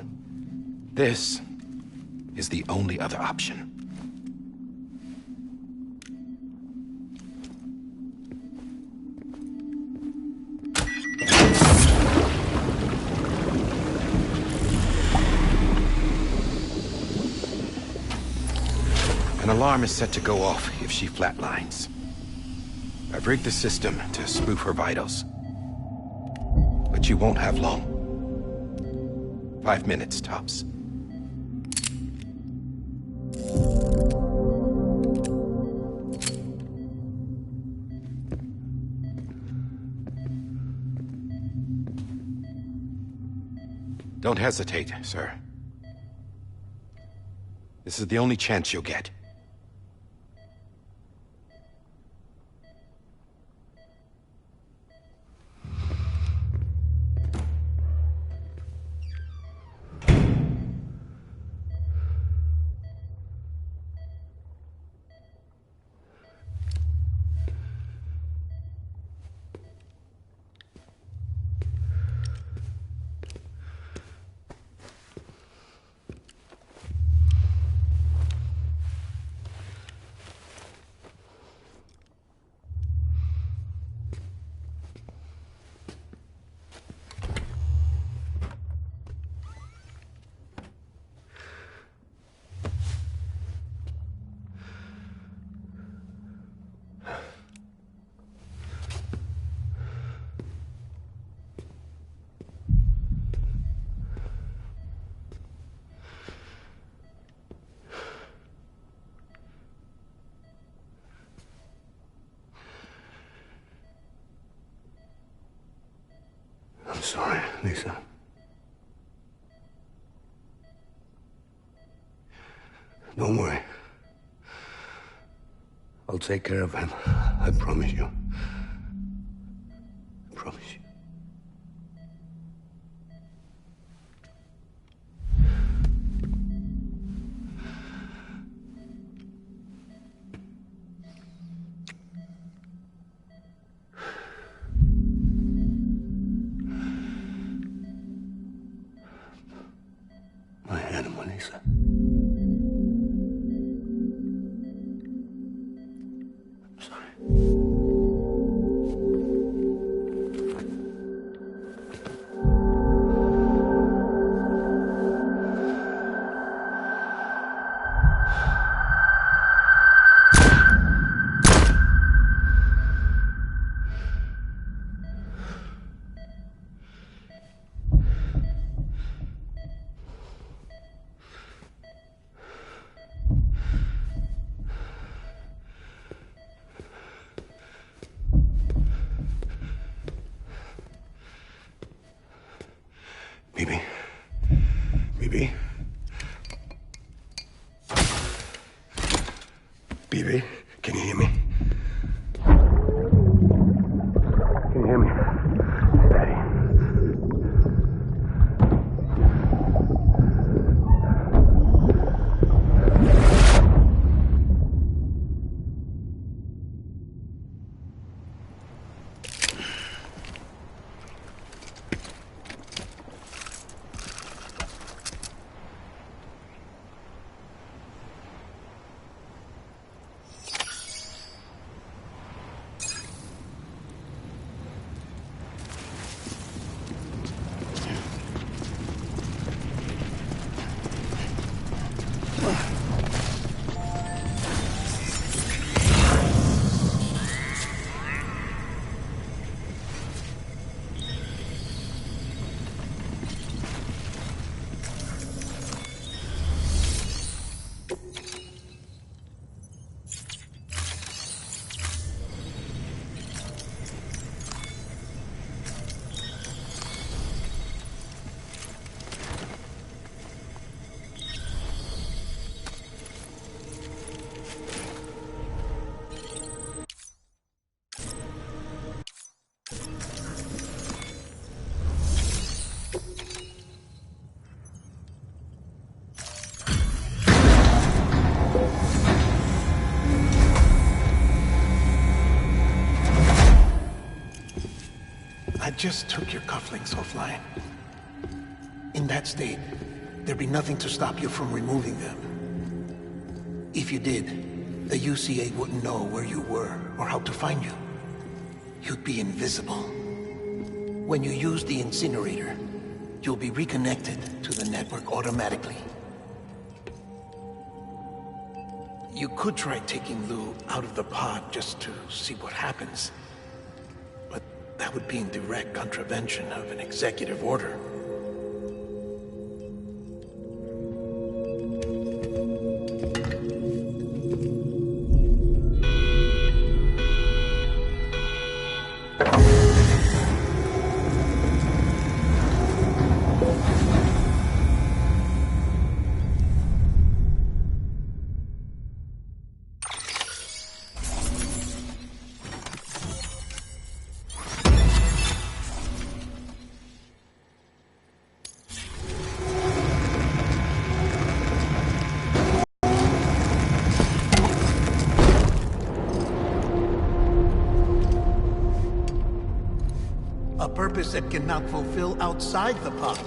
this is the only other option. alarm is set to go off if she flatlines. I've rigged the system to spoof her vitals. But you won't have long. 5 minutes, tops. Don't hesitate, sir. This is the only chance you'll get. I'm sorry, Lisa. Don't worry. I'll take care of him. I promise you. I promise you. My animal, Lisa. I'm sorry. Bibi? Bibi? Bibi, can you hear me? Can you hear me? Daddy. I just took your cufflinks offline. In that state, there'd be nothing to stop you from removing them. If you did, the UCA wouldn't know where you were or how to find you. You'd be invisible. When you use the incinerator, you'll be reconnected to the network automatically. You could try taking Lou out of the pod just to see what happens. But that would be in direct contravention of an executive order. A purpose that cannot fulfill outside the pod.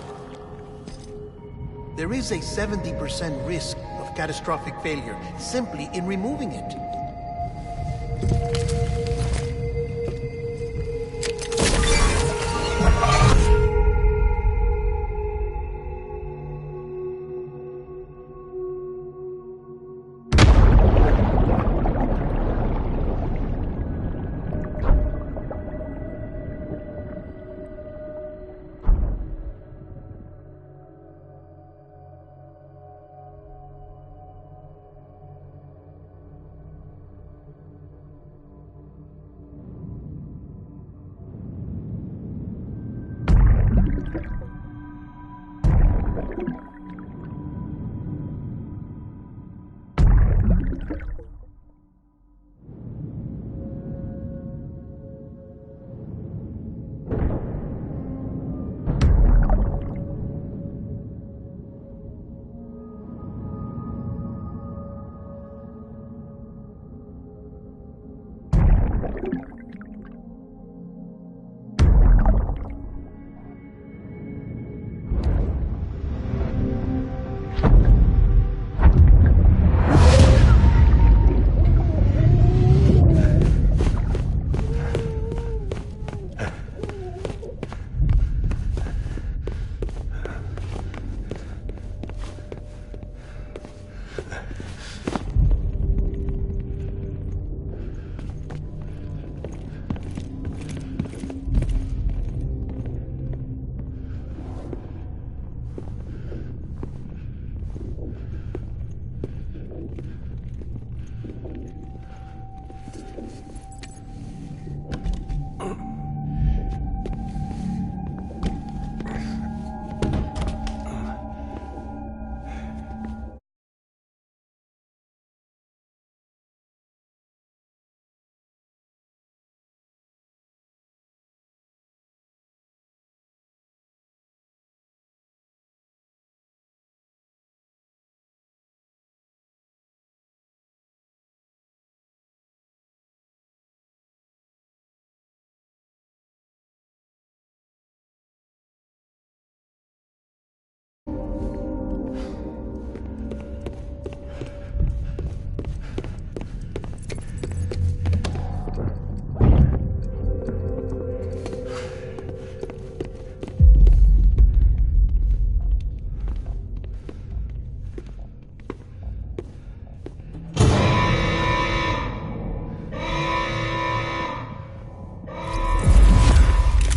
There is a 70% risk of catastrophic failure simply in removing it.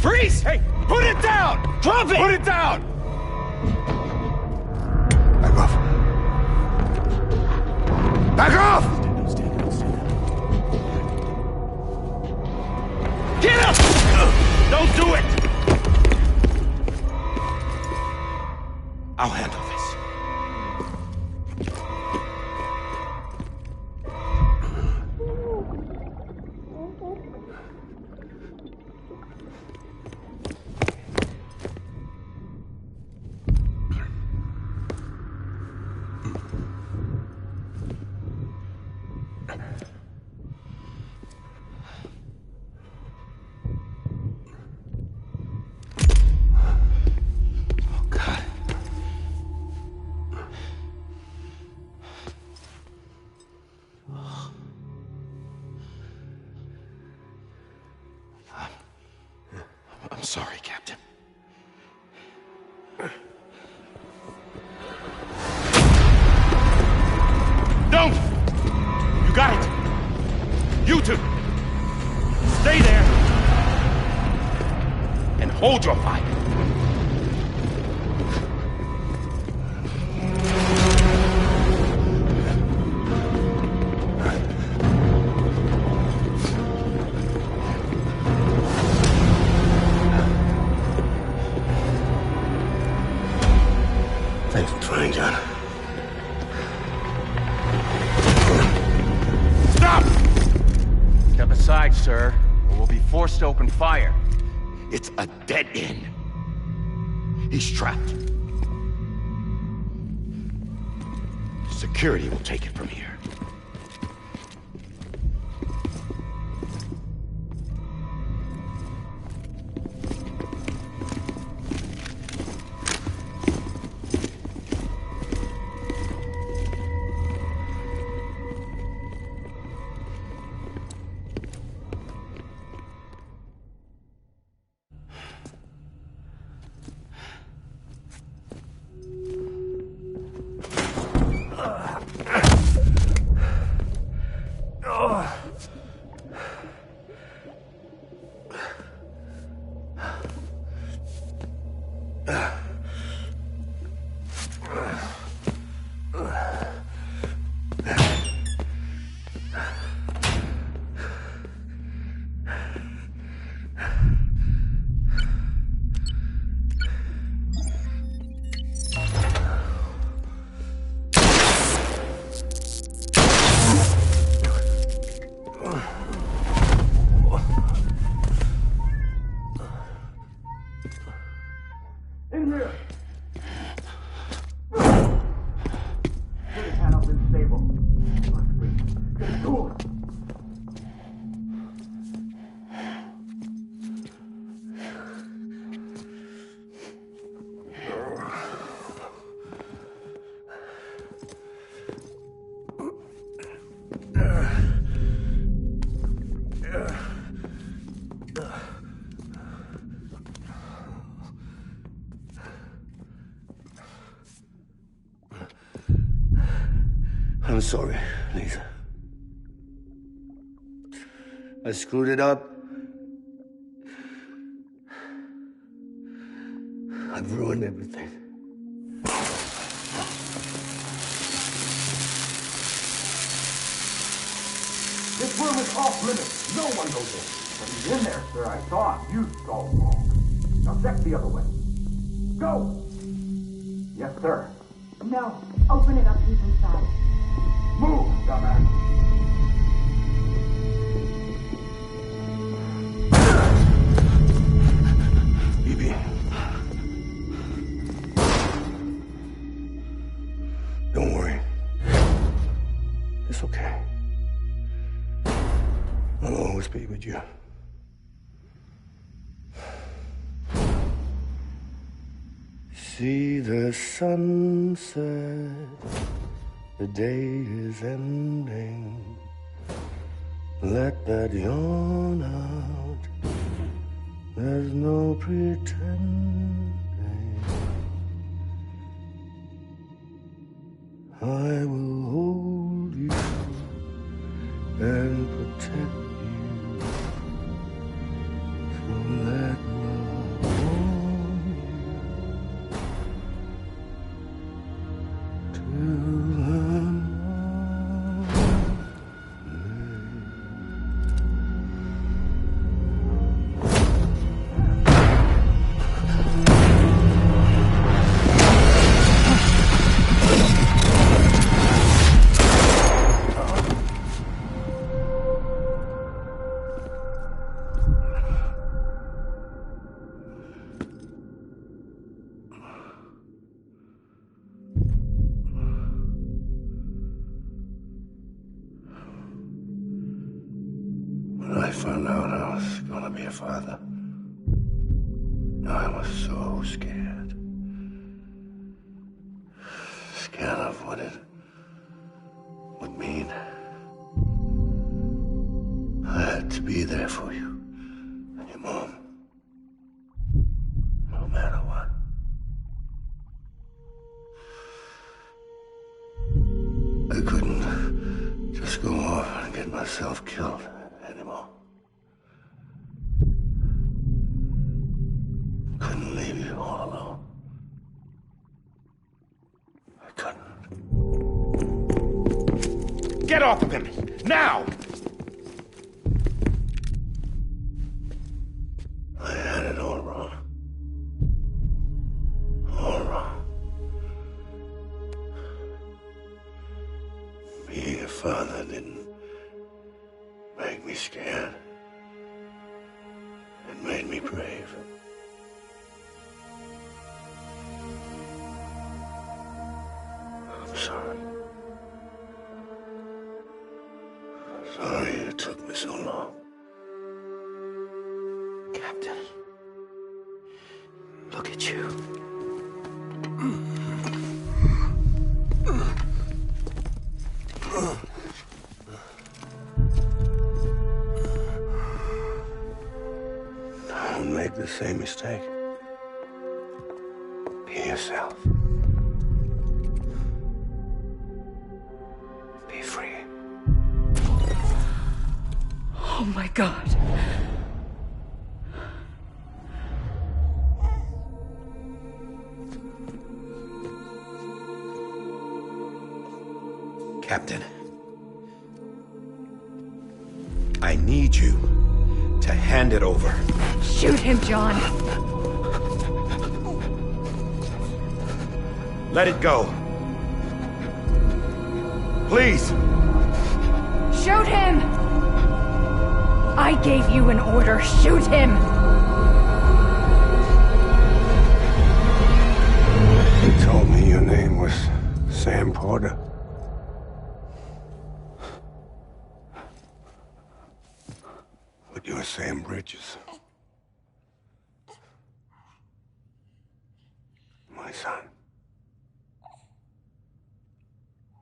Freeze! Hey, put it down! Drop it! Put it down! Back off. Back off! Get up! Don't do it! I'll handle this. I'm sorry, Captain. Don't! Stay there! And hold your fire. Thanks for trying, John. Stop! Step aside, sir, or we'll be forced to open fire. It's a dead end. He's trapped. Security will take it from here. I'm sorry, Lisa. I screwed it up. I've ruined everything. This room is off limits. No one goes in. But he's in there, sir. I saw him. You saw him wrong. Now check the other way. Go! Yes, sir. No. Open it up. He's inside. Move, dumbass. Bibi. Don't worry. It's okay. I'll always be with you. See the sunset. The day is ending. Let that yawn out. There's no pretending. I will hold you and protect you. So let love warm you till When I found out I was gonna be a father, I was so scared. Scared of what it would mean. I had to be there for you and your mom, no matter what. I couldn't just go off and get myself killed anymore. all alone. I couldn't. Get off of him! Now! I had it all wrong. All wrong. Being a father didn't make me scared. It made me brave. I'm sorry. Sorry it took me so long. Captain, look at you. Don't make the same mistake. Be yourself. Be free. Oh my God. Captain, I need you to hand it over. Shoot him, John. Let it go. Please. Shoot him! I gave you an order. Shoot him! You told me your name was Sam Porter. But you're Sam Bridges. My son.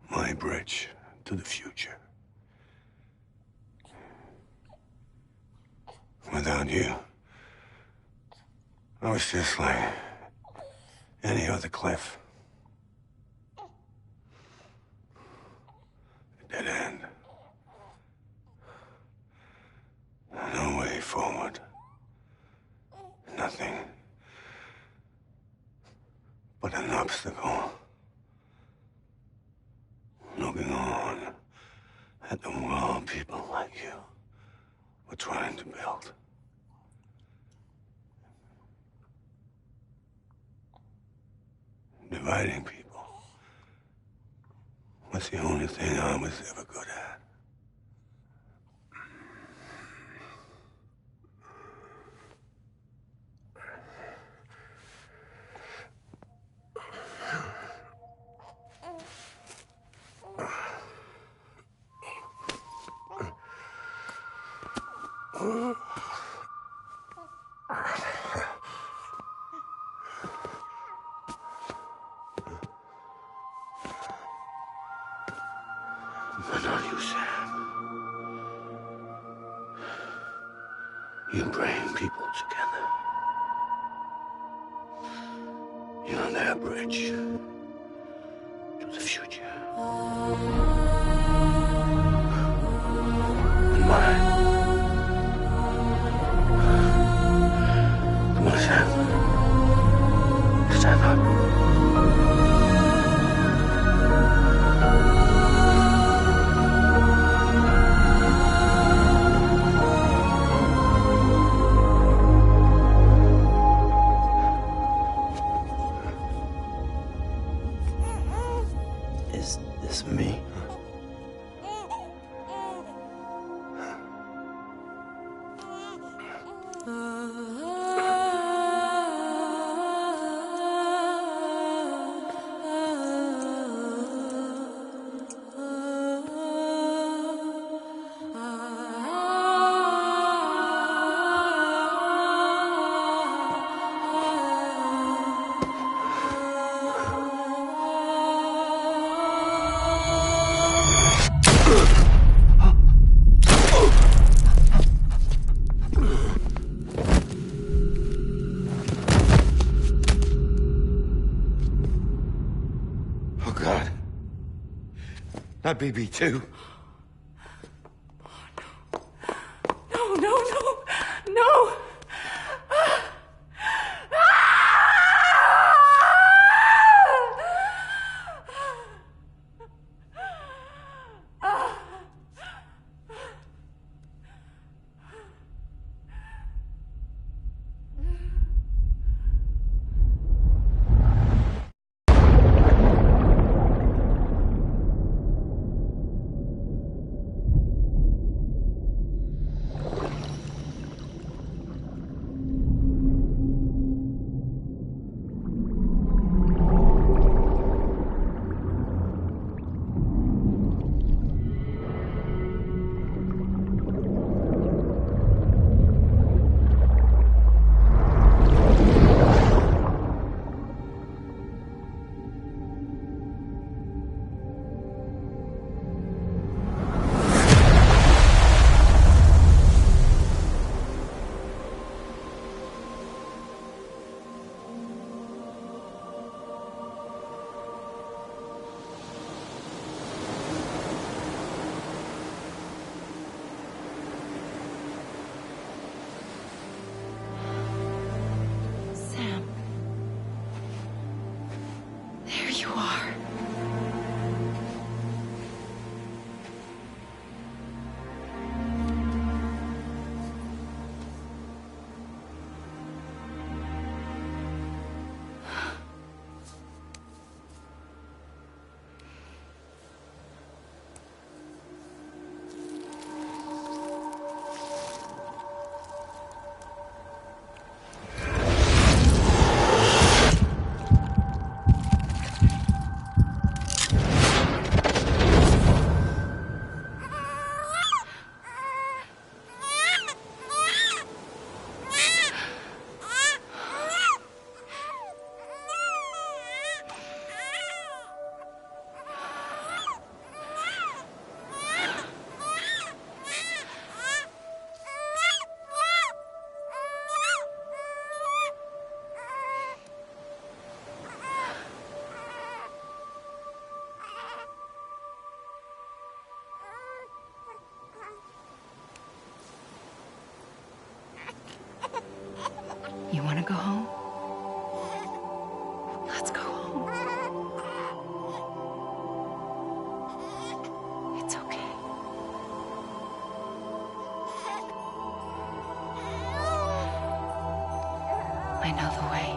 My bridge to the future. Without you, I was just like any other Cliff. A dead end. No way forward. Nothing but an obstacle. Looking on at the world people like you were trying to build. Dividing people was the only thing I was ever good at. But not you, Sam. You bring people together. You're their bridge to the future. And mine. Come on, Sam. Stand up. Is this me? Oh, God. Not BB2. No, no, no, no! you are. You want to go home? Let's go home. It's okay. I know the way.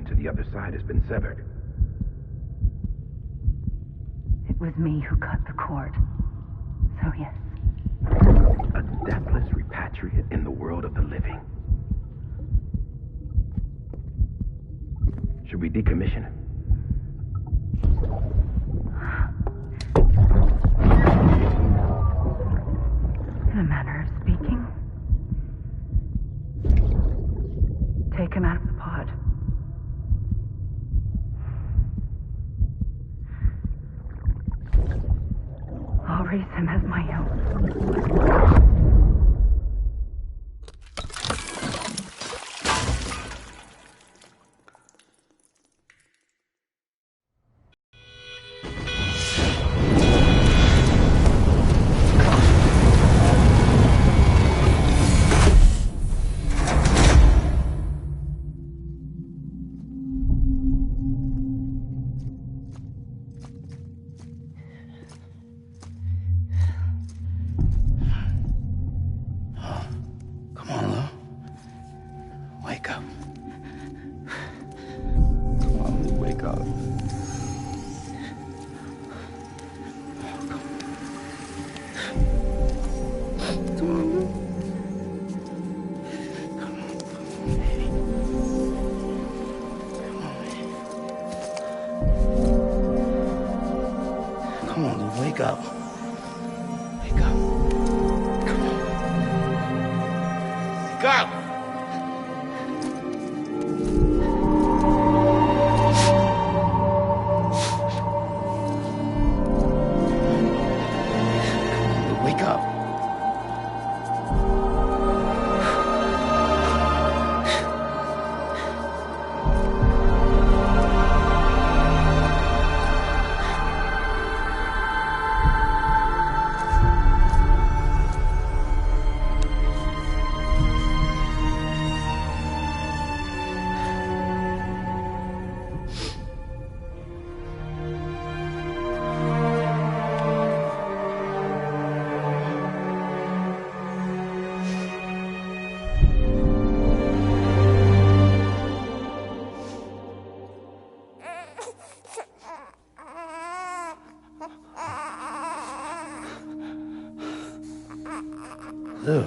To the other side has been severed. It was me who cut the cord. So yes. A deathless repatriate in the world of the living. Should we decommission him? In a manner of speaking. Take him out of the pod. I'll raise him as my own. Wake up. Wake up. Come on. Wake up! Lou.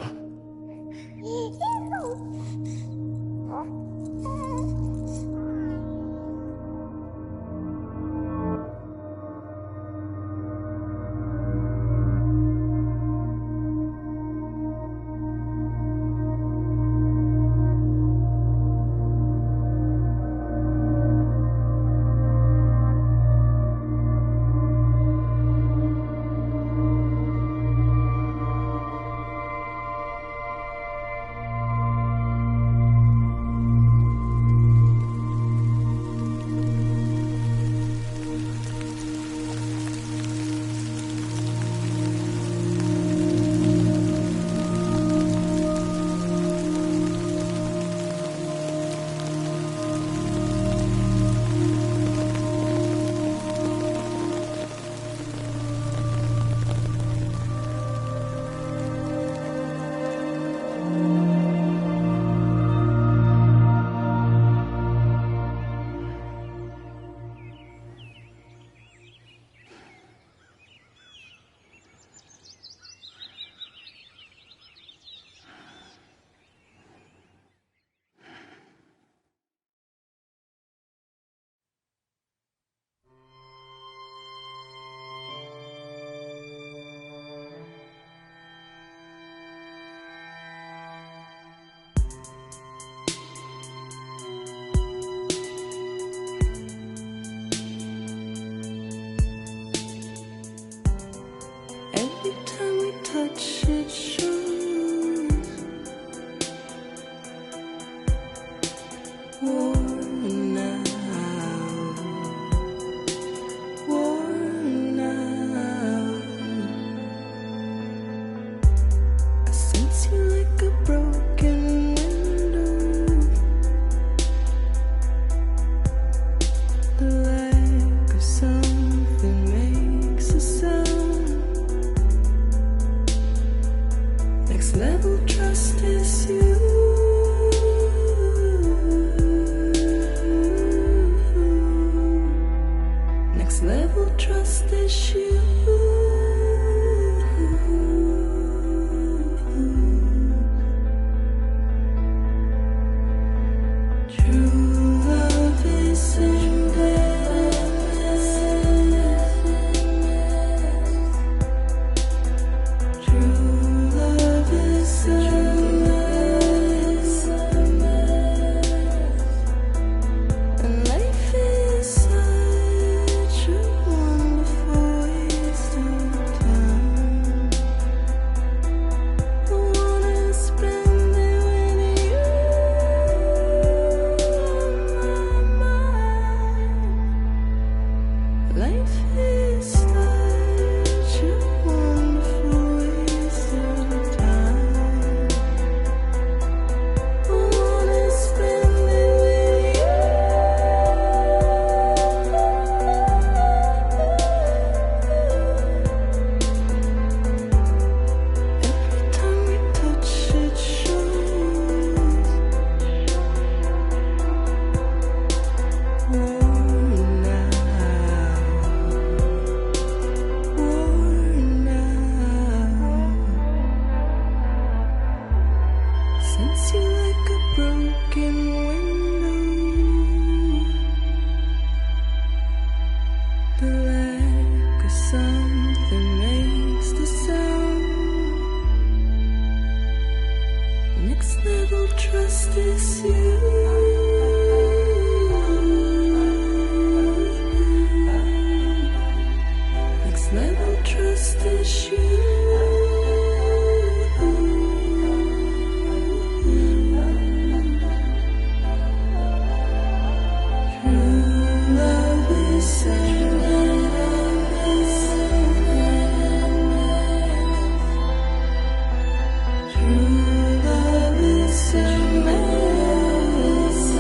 True love is a mess.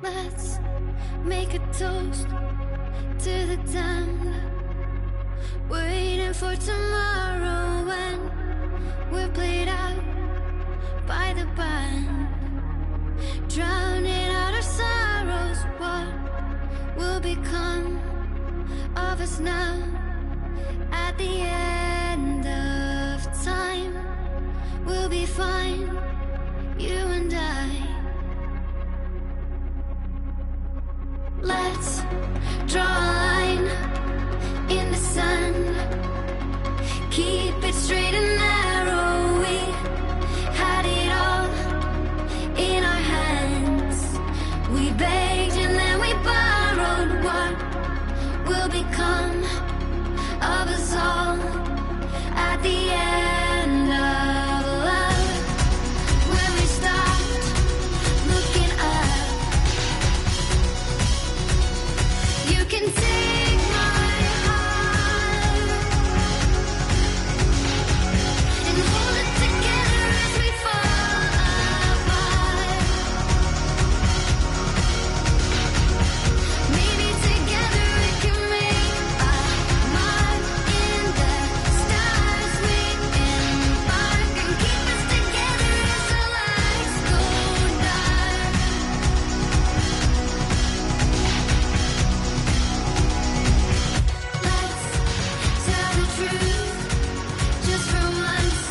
Let's make a toast to the damned, waiting for tomorrow when we're played out by the band, drowning out our sorrows. What will become of us now at the end of time? We'll be fine, you and I. Let's draw a line in the sand, keep it straight and narrow. We had it all in our hands. We begged and then we borrowed. What will become of us all at the end of love? When we stopped looking up, you can take my heart and hold it together as we fall apart. Maybe together we can make a mark in the stars. We embark and keep us together as the lights go dark. Let's tell the truth just for once,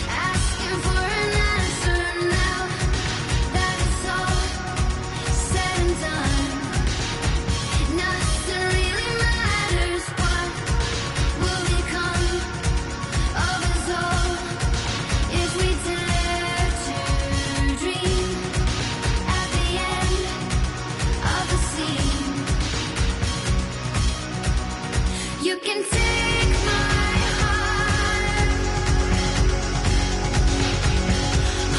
asking for an answer now that it's all said and done. Nothing really matters. What will become of us all if we dare to dream at the end of the scene? You can take my heart,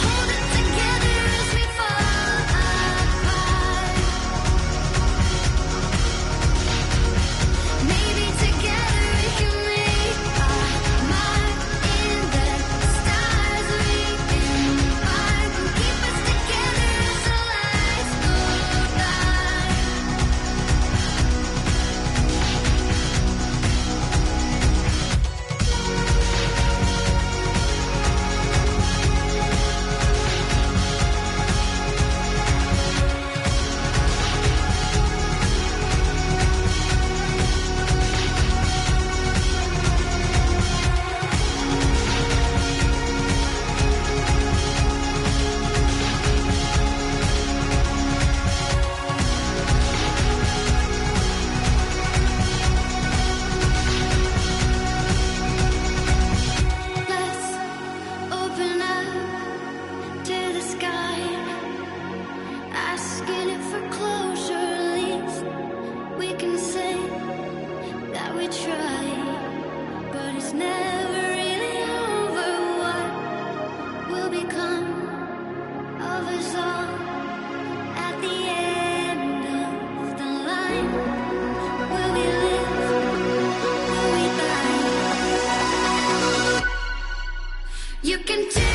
hold it together as we fall apart. Maybe together we can make a mark in the stars. We embark and keep us together as the lights go dark. Let's open up to the sky, asking it for closure. At least we can say that we tried, but it's never really over. What will become of us all at the end of the line? Will we live? Will we die? You can take